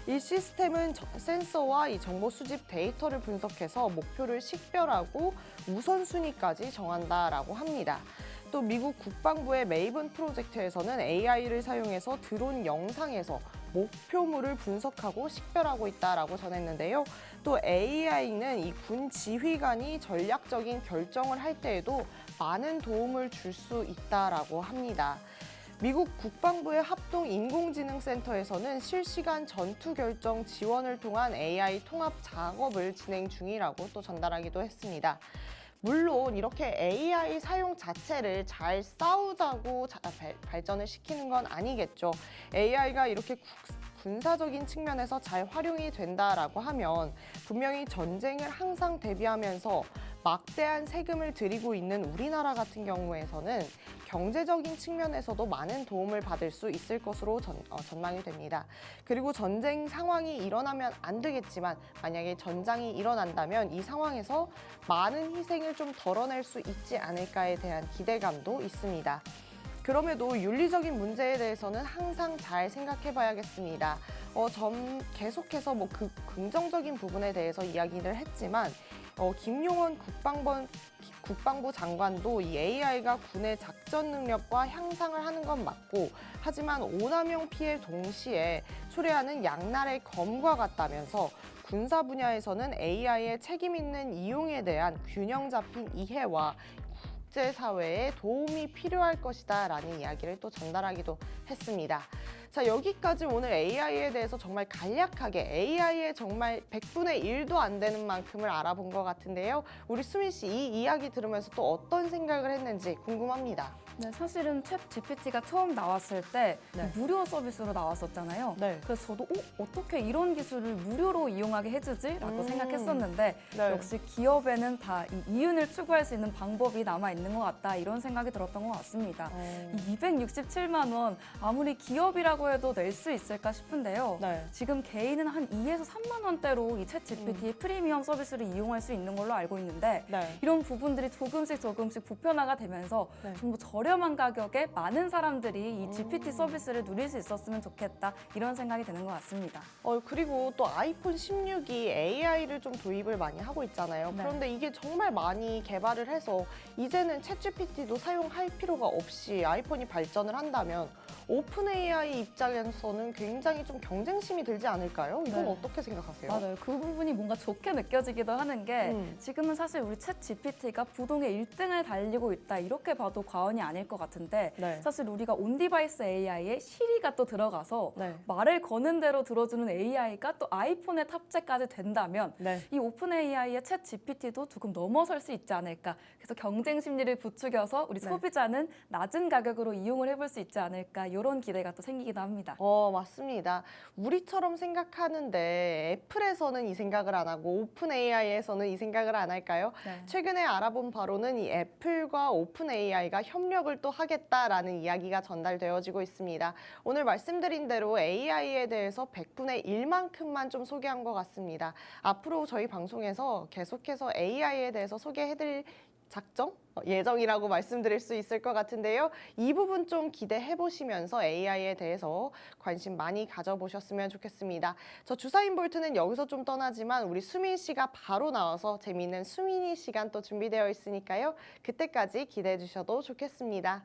S1: 이 시스템은 센서와 이 정보 수집 데이터를 분석해서 목표를 식별하고 우선순위까지 정한다라고 합니다. 또 미국 국방부의 메이븐 프로젝트에서는 AI를 사용해서 드론 영상에서 목표물을 분석하고 식별하고 있다라고 전했는데요. 또 AI는 이 군 지휘관이 전략적인 결정을 할 때에도 많은 도움을 줄 수 있다라고 합니다. 미국 국방부의 합동 인공지능센터에서는 실시간 전투 결정 지원을 통한 AI 통합 작업을 진행 중이라고 또 전달하기도 했습니다. 물론 이렇게 AI 사용 자체를 잘 싸우자고 발전을 시키는 건 아니겠죠. AI가 이렇게 군사적인 측면에서 잘 활용이 된다라고 하면 분명히 전쟁을 항상 대비하면서 막대한 세금을 들이고 있는 우리나라 같은 경우에서는 경제적인 측면에서도 많은 도움을 받을 수 있을 것으로 전망이 됩니다. 그리고 전쟁 상황이 일어나면 안 되겠지만 만약에 전장이 일어난다면 이 상황에서 많은 희생을 좀 덜어낼 수 있지 않을까에 대한 기대감도 있습니다. 그럼에도 윤리적인 문제에 대해서는 항상 잘 생각해 봐야겠습니다. 계속해서 그 긍정적인 부분에 대해서 이야기를 했지만 김용원 국방부 장관도 이 AI가 군의 작전 능력과 향상을 하는 건 맞고 하지만 오남용 피해 동시에 초래하는 양날의 검과 같다면서 군사 분야에서는 AI의 책임 있는 이용에 대한 균형 잡힌 이해와 국제사회에 도움이 필요할 것이다 라는 이야기를 또 전달하기도 했습니다. 자, 여기까지 오늘 AI에 대해서 정말 간략하게 AI의 정말 100분의 1도 안 되는 만큼을 알아본 것 같은데요. 우리 수민 씨 이 이야기 들으면서 또 어떤 생각을 했는지 궁금합니다.
S2: 네, 사실은 챗 GPT가 처음 나왔을 때 무료 서비스로 나왔었잖아요.
S1: 네.
S2: 그래서 저도 어떻게 이런 기술을 무료로 이용하게 해주지? 라고 생각했었는데
S1: 네.
S2: 역시 기업에는 다 이 이윤을 추구할 수 있는 방법이 남아있는 것 같다 이런 생각이 들었던 것 같습니다. 이 267만 원 아무리 기업이라고 해도 낼 수 있을까 싶은데요.
S1: 네.
S2: 지금 개인은 한 2에서 3만 원대로 이 챗 GPT의 프리미엄 서비스를 이용할 수 있는 걸로 알고 있는데
S1: 네.
S2: 이런 부분들이 조금씩 보편화가 되면서 좀 저렴한 가격에 많은 사람들이 이 GPT 서비스를 누릴 수 있었으면 좋겠다 이런 생각이 드는 것 같습니다.
S1: 그리고 또 아이폰 16이 AI를 좀 도입을 많이 하고 있잖아요.
S2: 네.
S1: 그런데 이게 정말 많이 개발을 해서 이제는 챗GPT도 사용할 필요가 없이 아이폰이 발전을 한다면 오픈 AI 입장에서는 굉장히 좀 경쟁심이 들지 않을까요? 이건
S2: 네.
S1: 어떻게 생각하세요?
S2: 맞아요. 그 부분이 뭔가 좋게 느껴지기도 하는 게 지금은 사실 우리 챗 GPT가 부동의 1등을 달리고 있다 이렇게 봐도 과언이 아닐 것 같은데
S1: 네.
S2: 사실 우리가 온디바이스 AI에 시리가 또 들어가서
S1: 네.
S2: 말을 거는 대로 들어주는 AI가 또 아이폰에 탑재까지 된다면
S1: 네.
S2: 이 오픈 AI의 챗 GPT도 조금 넘어설 수 있지 않을까. 그래서 경쟁 심리를 부추겨서 우리
S1: 네.
S2: 소비자는 낮은 가격으로 이용을 해볼 수 있지 않을까 이런 기대가 또 생기기도 합니다.
S1: 맞습니다. 우리처럼 생각하는데 애플에서는 이 생각을 안 하고 오픈 AI에서는 이 생각을 안 할까요?
S2: 네.
S1: 최근에 알아본 바로는 이 애플과 오픈 AI가 협력을 또 하겠다라는 이야기가 전달되어지고 있습니다. 오늘 말씀드린 대로 AI에 대해서 100분의 1만큼만 좀 소개한 것 같습니다. 앞으로 저희 방송에서 계속해서 AI에 대해서 소개해드릴 예정이라고 말씀드릴 수 있을 것 같은데요. 이 부분 좀 기대해 보시면서 AI에 대해서 관심 많이 가져보셨으면 좋겠습니다. 저 주사인 볼트는 여기서 좀 떠나지만 우리 수민 씨가 바로 나와서 재미있는 수민이 시간 또 준비되어 있으니까요. 그때까지 기대해 주셔도 좋겠습니다.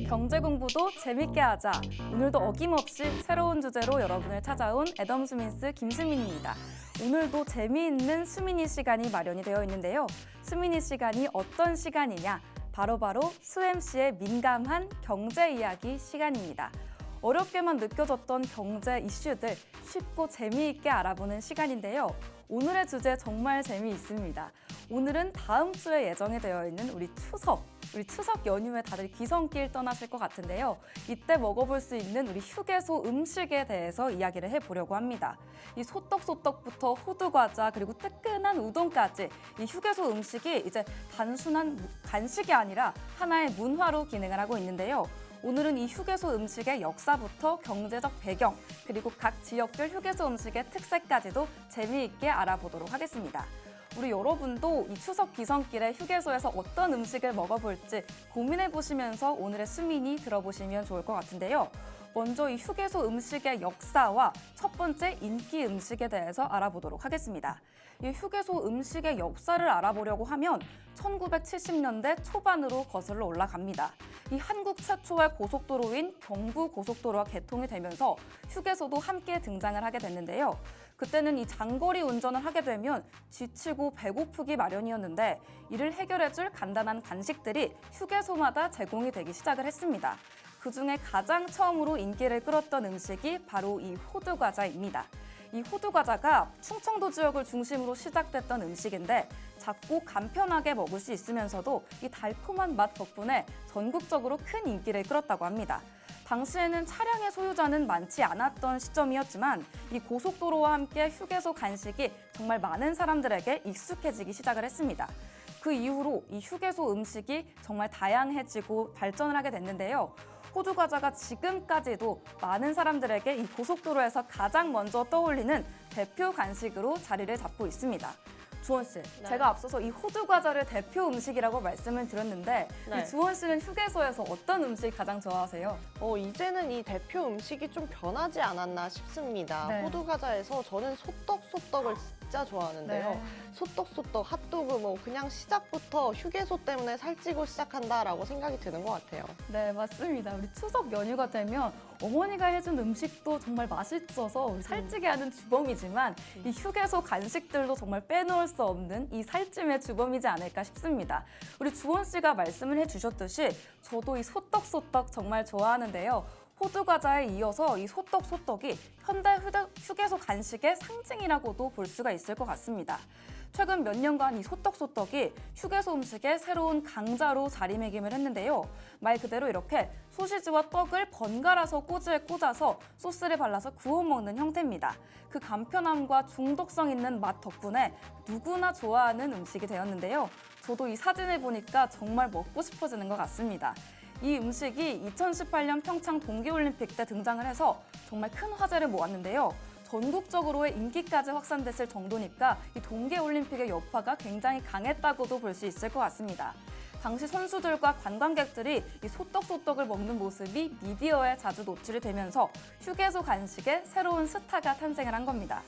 S2: 경제 공부도 재밌게 하자. 오늘도 어김없이 새로운 주제로 여러분을 찾아온 애덤 스민스 김수민입니다. 오늘도 재미있는 수민이 시간이 마련이 되어 있는데요. 수민이 시간이 어떤 시간이냐? 바로바로 수MC의 민감한 경제 이야기 시간입니다. 어렵게만 느껴졌던 경제 이슈들 쉽고 재미있게 알아보는 시간인데요. 오늘의 주제 정말 재미있습니다. 오늘은 다음 주에 예정이 되어 있는 우리 추석 연휴에 다들 귀성길 떠나실 것 같은데요. 이때 먹어볼 수 있는 우리 휴게소 음식에 대해서 이야기를 해보려고 합니다. 이 소떡소떡부터 호두과자 그리고 뜨끈한 우동까지 이 휴게소 음식이 이제 단순한 간식이 아니라 하나의 문화로 기능을 하고 있는데요. 오늘은 이 휴게소 음식의 역사부터 경제적 배경, 그리고 각 지역별 휴게소 음식의 특색까지도 재미있게 알아보도록 하겠습니다. 우리 여러분도 이 추석 귀성길에 휴게소에서 어떤 음식을 먹어볼지 고민해보시면서 오늘의 수민이 들어보시면 좋을 것 같은데요. 먼저 이 휴게소 음식의 역사와 첫 번째 인기 음식에 대해서 알아보도록 하겠습니다. 이 휴게소 음식의 역사를 알아보려고 하면 1970년대 초반으로 거슬러 올라갑니다. 이 한국 최초의 고속도로인 경부고속도로가 개통이 되면서 휴게소도 함께 등장을 하게 됐는데요. 그때는 이 장거리 운전을 하게 되면 지치고 배고프기 마련이었는데 이를 해결해줄 간단한 간식들이 휴게소마다 제공이 되기 시작을 했습니다. 그중에 가장 처음으로 인기를 끌었던 음식이 바로 이 호두과자입니다. 이 호두과자가 충청도 지역을 중심으로 시작됐던 음식인데 작고 간편하게 먹을 수 있으면서도 이 달콤한 맛 덕분에 전국적으로 큰 인기를 끌었다고 합니다. 당시에는 차량의 소유자는 많지 않았던 시점이었지만 이 고속도로와 함께 휴게소 간식이 정말 많은 사람들에게 익숙해지기 시작을 했습니다. 그 이후로 이 휴게소 음식이 정말 다양해지고 발전을 하게 됐는데요. 호두과자가 지금까지도 많은 사람들에게 이 고속도로에서 가장 먼저 떠올리는 대표 간식으로 자리를 잡고 있습니다. 주원 씨, 제가 앞서서 이 호두과자를 대표 음식이라고 말씀을 드렸는데 이 주원 씨는 휴게소에서 어떤 음식 가장 좋아하세요?
S1: 이제는 이 대표 음식이 좀 변하지 않았나 싶습니다.
S2: 네.
S1: 호두과자에서 저는 소떡소떡을 진짜 좋아하는데요.
S2: 네.
S1: 소떡소떡 핫도그 뭐 그냥 시작부터 휴게소 때문에 살찌고 시작한다라고 생각이 드는 것 같아요.
S2: 네, 맞습니다. 우리 추석 연휴가 되면 어머니가 해준 음식도 정말 맛있어서 우리 살찌게 하는 주범이지만 이 휴게소 간식들도 정말 빼놓을 수 없는 이 살찜의 주범이지 않을까 싶습니다. 우리 주원 씨가 말씀을 해주셨듯이 저도 이 소떡소떡 정말 좋아하는데요. 호두과자에 이어서 이 소떡소떡이 현대 휴게소 간식의 상징이라고도 볼 수가 있을 것 같습니다. 최근 몇 년간 이 소떡소떡이 휴게소 음식의 새로운 강자로 자리매김을 했는데요. 말 그대로 이렇게 소시지와 떡을 번갈아서 꼬지에 꽂아서 소스를 발라서 구워 먹는 형태입니다. 그 간편함과 중독성 있는 맛 덕분에 누구나 좋아하는 음식이 되었는데요. 저도 이 사진을 보니까 정말 먹고 싶어지는 것 같습니다. 이 음식이 2018년 평창 동계올림픽 때 등장을 해서 정말 큰 화제를 모았는데요. 전국적으로의 인기까지 확산됐을 정도니까 이 동계올림픽의 여파가 굉장히 강했다고도 볼 수 있을 것 같습니다. 당시 선수들과 관광객들이 이 소떡소떡을 먹는 모습이 미디어에 자주 노출이 되면서 휴게소 간식의 새로운 스타가 탄생을 한 겁니다.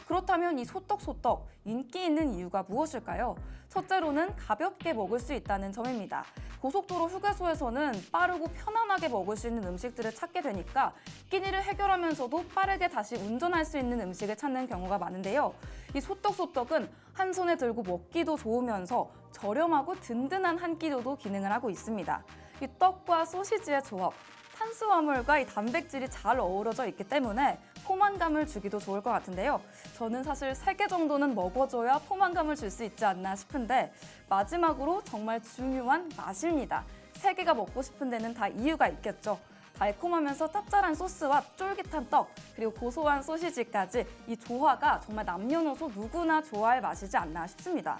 S2: 그렇다면 이 소떡소떡 인기 있는 이유가 무엇일까요? 첫째로는 가볍게 먹을 수 있다는 점입니다. 고속도로 휴게소에서는 빠르고 편안하게 먹을 수 있는 음식들을 찾게 되니까 끼니를 해결하면서도 빠르게 다시 운전할 수 있는 음식을 찾는 경우가 많은데요. 이 소떡소떡은 한 손에 들고 먹기도 좋으면서 저렴하고 든든한 한 끼로도 기능을 하고 있습니다. 이 떡과 소시지의 조합, 탄수화물과 이 단백질이 잘 어우러져 있기 때문에 포만감을 주기도 좋을 것 같은데요. 저는 사실 3개 정도는 먹어줘야 포만감을 줄 수 있지 않나 싶은데 마지막으로 정말 중요한 맛입니다. 3개가 먹고 싶은 데는 다 이유가 있겠죠. 달콤하면서 짭짤한 소스와 쫄깃한 떡, 그리고 고소한 소시지까지 이 조화가 정말 남녀노소 누구나 좋아할 맛이지 않나 싶습니다.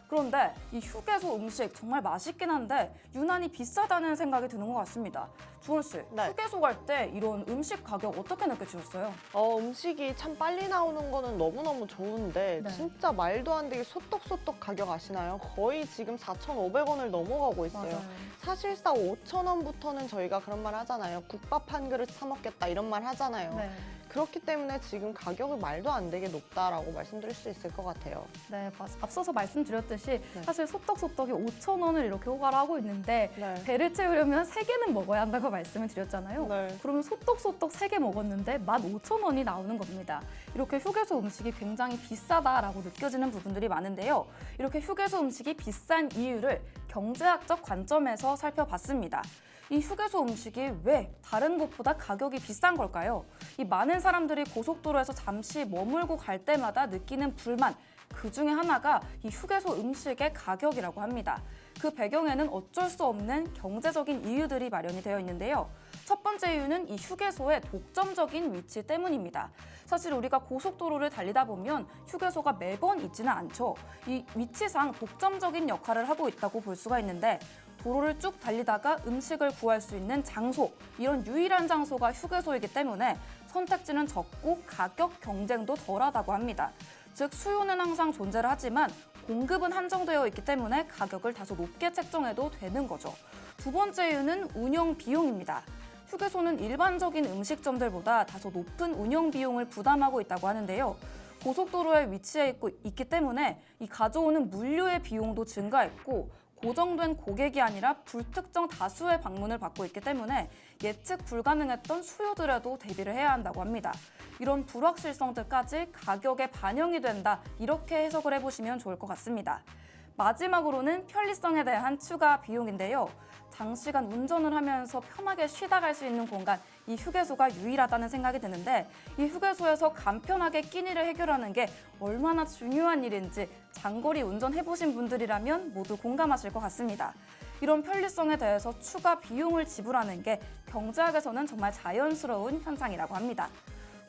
S2: 그런데 이 휴게소 음식 정말 맛있긴 한데 유난히 비싸다는 생각이 드는 것 같습니다. 주원 씨,
S1: 네.
S2: 휴게소 갈 때 이런 음식 가격 어떻게 느껴지셨어요?
S1: 음식이 참 빨리 나오는 거는 너무너무 좋은데
S2: 네.
S1: 진짜 말도 안 되게 소떡소떡 가격 아시나요? 거의 지금 4,500원을 넘어가고 있어요. 사실상 5,000원부터는 저희가 그런 말 하잖아요. 국밥 한 그릇 사 먹겠다 이런 말 하잖아요.
S2: 네.
S1: 그렇기 때문에 지금 가격이 말도 안 되게 높다라고 말씀드릴 수 있을 것 같아요.
S2: 네, 앞서서 말씀드렸듯이
S1: 네.
S2: 사실 소떡소떡이 5,000원을 이렇게 호가를 하고 있는데
S1: 네.
S2: 배를 채우려면 3개는 먹어야 한다고 말씀을 드렸잖아요.
S1: 네.
S2: 그러면 소떡소떡 3개 먹었는데 15,000원이 나오는 겁니다. 이렇게 휴게소 음식이 굉장히 비싸다라고 느껴지는 부분들이 많은데요. 이렇게 휴게소 음식이 비싼 이유를 경제학적 관점에서 살펴봤습니다. 이 휴게소 음식이 왜 다른 곳보다 가격이 비싼 걸까요? 이 많은 사람들이 고속도로에서 잠시 머물고 갈 때마다 느끼는 불만, 그 중에 하나가 이 휴게소 음식의 가격이라고 합니다. 그 배경에는 어쩔 수 없는 경제적인 이유들이 마련이 되어 있는데요. 첫 번째 이유는 이 휴게소의 독점적인 위치 때문입니다. 사실 우리가 고속도로를 달리다 보면 휴게소가 매번 있지는 않죠. 이 위치상 독점적인 역할을 하고 있다고 볼 수가 있는데 도로를 쭉 달리다가 음식을 구할 수 있는 장소, 이런 유일한 장소가 휴게소이기 때문에 선택지는 적고 가격 경쟁도 덜하다고 합니다. 즉 수요는 항상 존재를 하지만 공급은 한정되어 있기 때문에 가격을 다소 높게 책정해도 되는 거죠. 두 번째 이유는 운영 비용입니다. 휴게소는 일반적인 음식점들보다 다소 높은 운영 비용을 부담하고 있다고 하는데요. 고속도로에 위치해 있기 때문에 이 가져오는 물류의 비용도 증가했고 고정된 고객이 아니라 불특정 다수의 방문을 받고 있기 때문에 예측 불가능했던 수요들에도 대비를 해야 한다고 합니다. 이런 불확실성들까지 가격에 반영이 된다, 이렇게 해석을 해보시면 좋을 것 같습니다. 마지막으로는 편리성에 대한 추가 비용인데요. 장시간 운전을 하면서 편하게 쉬다 갈 수 있는 공간, 이 휴게소가 유일하다는 생각이 드는데 이 휴게소에서 간편하게 끼니를 해결하는 게 얼마나 중요한 일인지 장거리 운전해보신 분들이라면 모두 공감하실 것 같습니다. 이런 편리성에 대해서 추가 비용을 지불하는 게 경제학에서는 정말 자연스러운 현상이라고 합니다.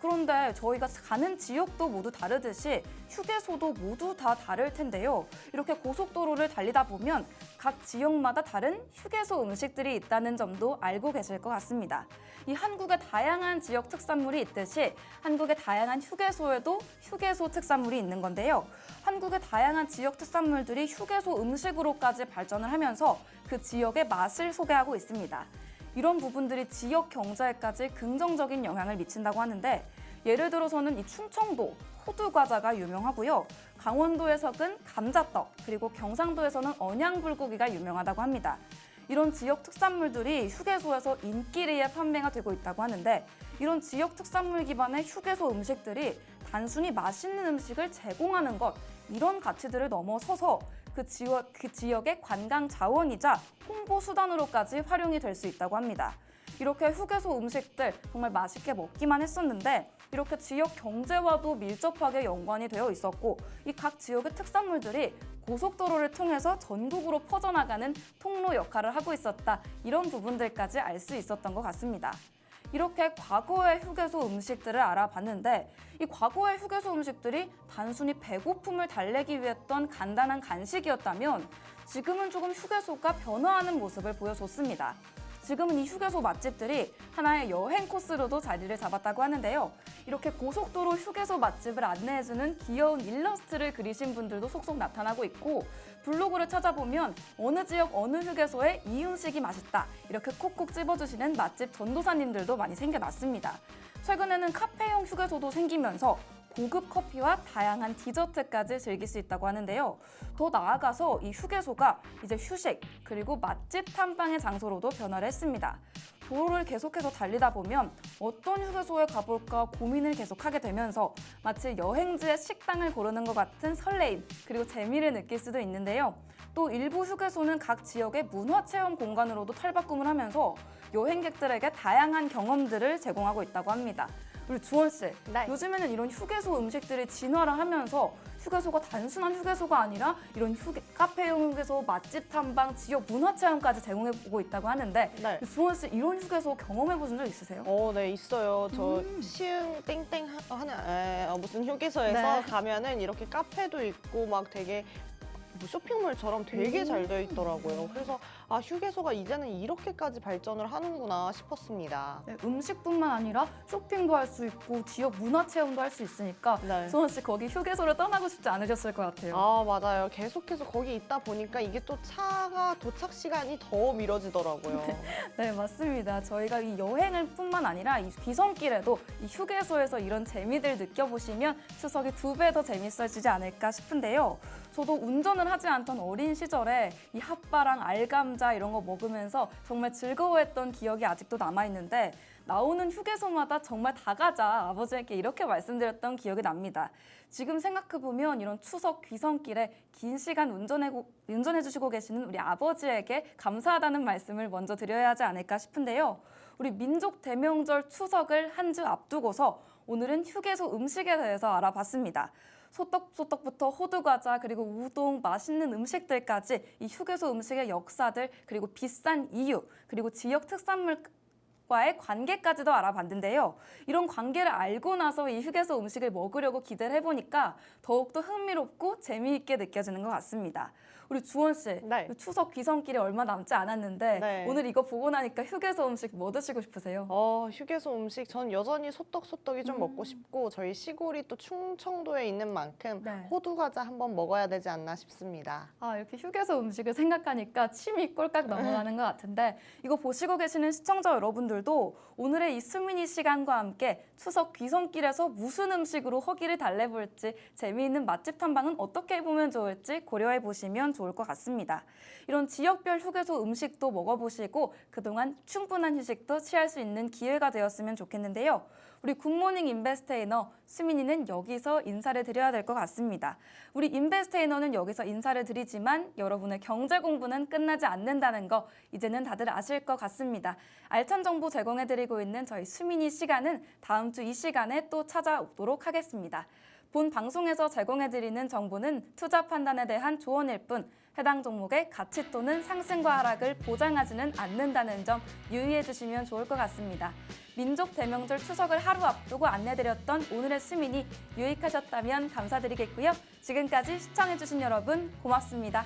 S2: 그런데 저희가 가는 지역도 모두 다르듯이 휴게소도 모두 다 다를 텐데요. 이렇게 고속도로를 달리다 보면 각 지역마다 다른 휴게소 음식들이 있다는 점도 알고 계실 것 같습니다. 이 한국의 다양한 지역 특산물이 있듯이 한국의 다양한 휴게소에도 휴게소 특산물이 있는 건데요. 한국의 다양한 지역 특산물들이 휴게소 음식으로까지 발전을 하면서 그 지역의 맛을 소개하고 있습니다. 이런 부분들이 지역 경제에까지 긍정적인 영향을 미친다고 하는데 예를 들어서는 이 충청도 호두 과자가 유명하고요. 강원도에서는 감자떡, 그리고 경상도에서는 언양불고기가 유명하다고 합니다. 이런 지역 특산물들이 휴게소에서 인기리에 판매가 되고 있다고 하는데 이런 지역 특산물 기반의 휴게소 음식들이 단순히 맛있는 음식을 제공하는 것 이런 가치들을 넘어서서 그 지역의 관광 자원이자 홍보 수단으로까지 활용이 될 수 있다고 합니다. 이렇게 휴게소 음식들 정말 맛있게 먹기만 했었는데 이렇게 지역 경제와도 밀접하게 연관이 되어 있었고 이 각 지역의 특산물들이 고속도로를 통해서 전국으로 퍼져나가는 통로 역할을 하고 있었다. 이런 부분들까지 알 수 있었던 것 같습니다. 이렇게 과거의 휴게소 음식들을 알아봤는데 이 과거의 휴게소 음식들이 단순히 배고픔을 달래기 위했던 간단한 간식이었다면 지금은 조금 휴게소가 변화하는 모습을 보여줬습니다. 지금은 이 휴게소 맛집들이 하나의 여행 코스로도 자리를 잡았다고 하는데요. 이렇게 고속도로 휴게소 맛집을 안내해주는 귀여운 일러스트를 그리신 분들도 속속 나타나고 있고 블로그를 찾아보면 어느 지역 어느 휴게소에 이 음식이 맛있다 이렇게 콕콕 집어주시는 맛집 전도사님들도 많이 생겨났습니다. 최근에는 카페형 휴게소도 생기면서 고급 커피와 다양한 디저트까지 즐길 수 있다고 하는데요. 더 나아가서 이 휴게소가 이제 휴식 그리고 맛집 탐방의 장소로도 변화를 했습니다. 도로를 계속해서 달리다 보면 어떤 휴게소에 가볼까 고민을 계속하게 되면서 마치 여행지의 식당을 고르는 것 같은 설레임 그리고 재미를 느낄 수도 있는데요. 또 일부 휴게소는 각 지역의 문화체험 공간으로도 탈바꿈을 하면서 여행객들에게 다양한 경험들을 제공하고 있다고 합니다. 우리 주원 씨,
S1: 네.
S2: 요즘에는 이런 휴게소 음식들이 진화를 하면서 휴게소가 단순한 휴게소가 아니라 이런 카페용 휴게소, 맛집 탐방, 지역 문화 체험까지 제공해보고 있다고 하는데
S1: 네.
S2: 주원 씨 이런 휴게소 경험해보신 적 있으세요?
S1: 네, 있어요. 저 시흥 땡땡 하는 무슨 휴게소에서
S2: 네.
S1: 가면은 이렇게 카페도 있고 막 되게 뭐 쇼핑몰처럼 되게 잘 되어 있더라고요. 그래서 휴게소가 이제는 이렇게까지 발전을 하는구나 싶었습니다.
S2: 네, 음식뿐만 아니라 쇼핑도 할 수 있고 지역 문화 체험도 할 수 있으니까
S1: 네.
S2: 주원 씨 거기 휴게소를 떠나고 싶지 않으셨을 것 같아요.
S1: 맞아요. 계속해서 거기 있다 보니까 이게 또 차가 도착 시간이 더 미뤄지더라고요.
S2: 네, 맞습니다. 저희가 이 여행을 뿐만 아니라 이 귀성길에도 이 휴게소에서 이런 재미들 느껴보시면 추석이 2배 더 재밌어지지 않을까 싶은데요. 저도 운전을 하지 않던 어린 시절에 이 핫바랑 알감자 이런 거 먹으면서 정말 즐거워했던 기억이 아직도 남아있는데 나오는 휴게소마다 정말 다 가자 아버지에게 이렇게 말씀드렸던 기억이 납니다. 지금 생각해보면 이런 추석 귀성길에 긴 시간 운전해주시고 계시는 우리 아버지에게 감사하다는 말씀을 먼저 드려야 하지 않을까 싶은데요. 우리 민족 대명절 추석을 한 주 앞두고서 오늘은 휴게소 음식에 대해서 알아봤습니다. 소떡소떡부터 호두과자 그리고 우동, 맛있는 음식들까지 이 휴게소 음식의 역사들 그리고 비싼 이유 그리고 지역 특산물과의 관계까지도 알아봤는데요. 이런 관계를 알고 나서 이 휴게소 음식을 먹으려고 기대를 해보니까 더욱더 흥미롭고 재미있게 느껴지는 것 같습니다. 우리 주원 씨,
S1: 네.
S2: 추석 귀성길이 얼마 남지 않았는데
S1: 네.
S2: 오늘 이거 보고 나니까 휴게소 음식 뭐 드시고 싶으세요?
S1: 휴게소 음식 전 여전히 소떡소떡이 좀 먹고 싶고 저희 시골이 또 충청도에 있는 만큼
S2: 네.
S1: 호두과자 한번 먹어야 되지 않나 싶습니다.
S2: 이렇게 휴게소 음식을 생각하니까 침이 꼴깍 넘어가는 것 같은데 이거 보시고 계시는 시청자 여러분들도 오늘의 이 수민이 시간과 함께 추석 귀성길에서 무슨 음식으로 허기를 달래볼지 재미있는 맛집 탐방은 어떻게 해보면 좋을지 고려해 보시면 좋을 것 같습니다. 이런 지역별 휴게소 음식도 먹어보시고 그동안 충분한 휴식도 취할 수 있는 기회가 되었으면 좋겠는데요. 우리 굿모닝 인베스테이너 수민이는 여기서 인사를 드려야 될 것 같습니다. 우리 인베스테이너는 여기서 인사를 드리지만 여러분의 경제 공부는 끝나지 않는다는 거 이제는 다들 아실 것 같습니다. 알찬 정보 제공해드리고 있는 저희 수민이 시간은 다음 주 이 시간에 또 찾아오도록 하겠습니다. 본 방송에서 제공해드리는 정보는 투자 판단에 대한 조언일 뿐 해당 종목의 가치 또는 상승과 하락을 보장하지는 않는다는 점 유의해 주시면 좋을 것 같습니다. 민족 대명절 추석을 하루 앞두고 안내드렸던 오늘의 수민이 유익하셨다면 감사드리겠고요. 지금까지 시청해주신 여러분 고맙습니다.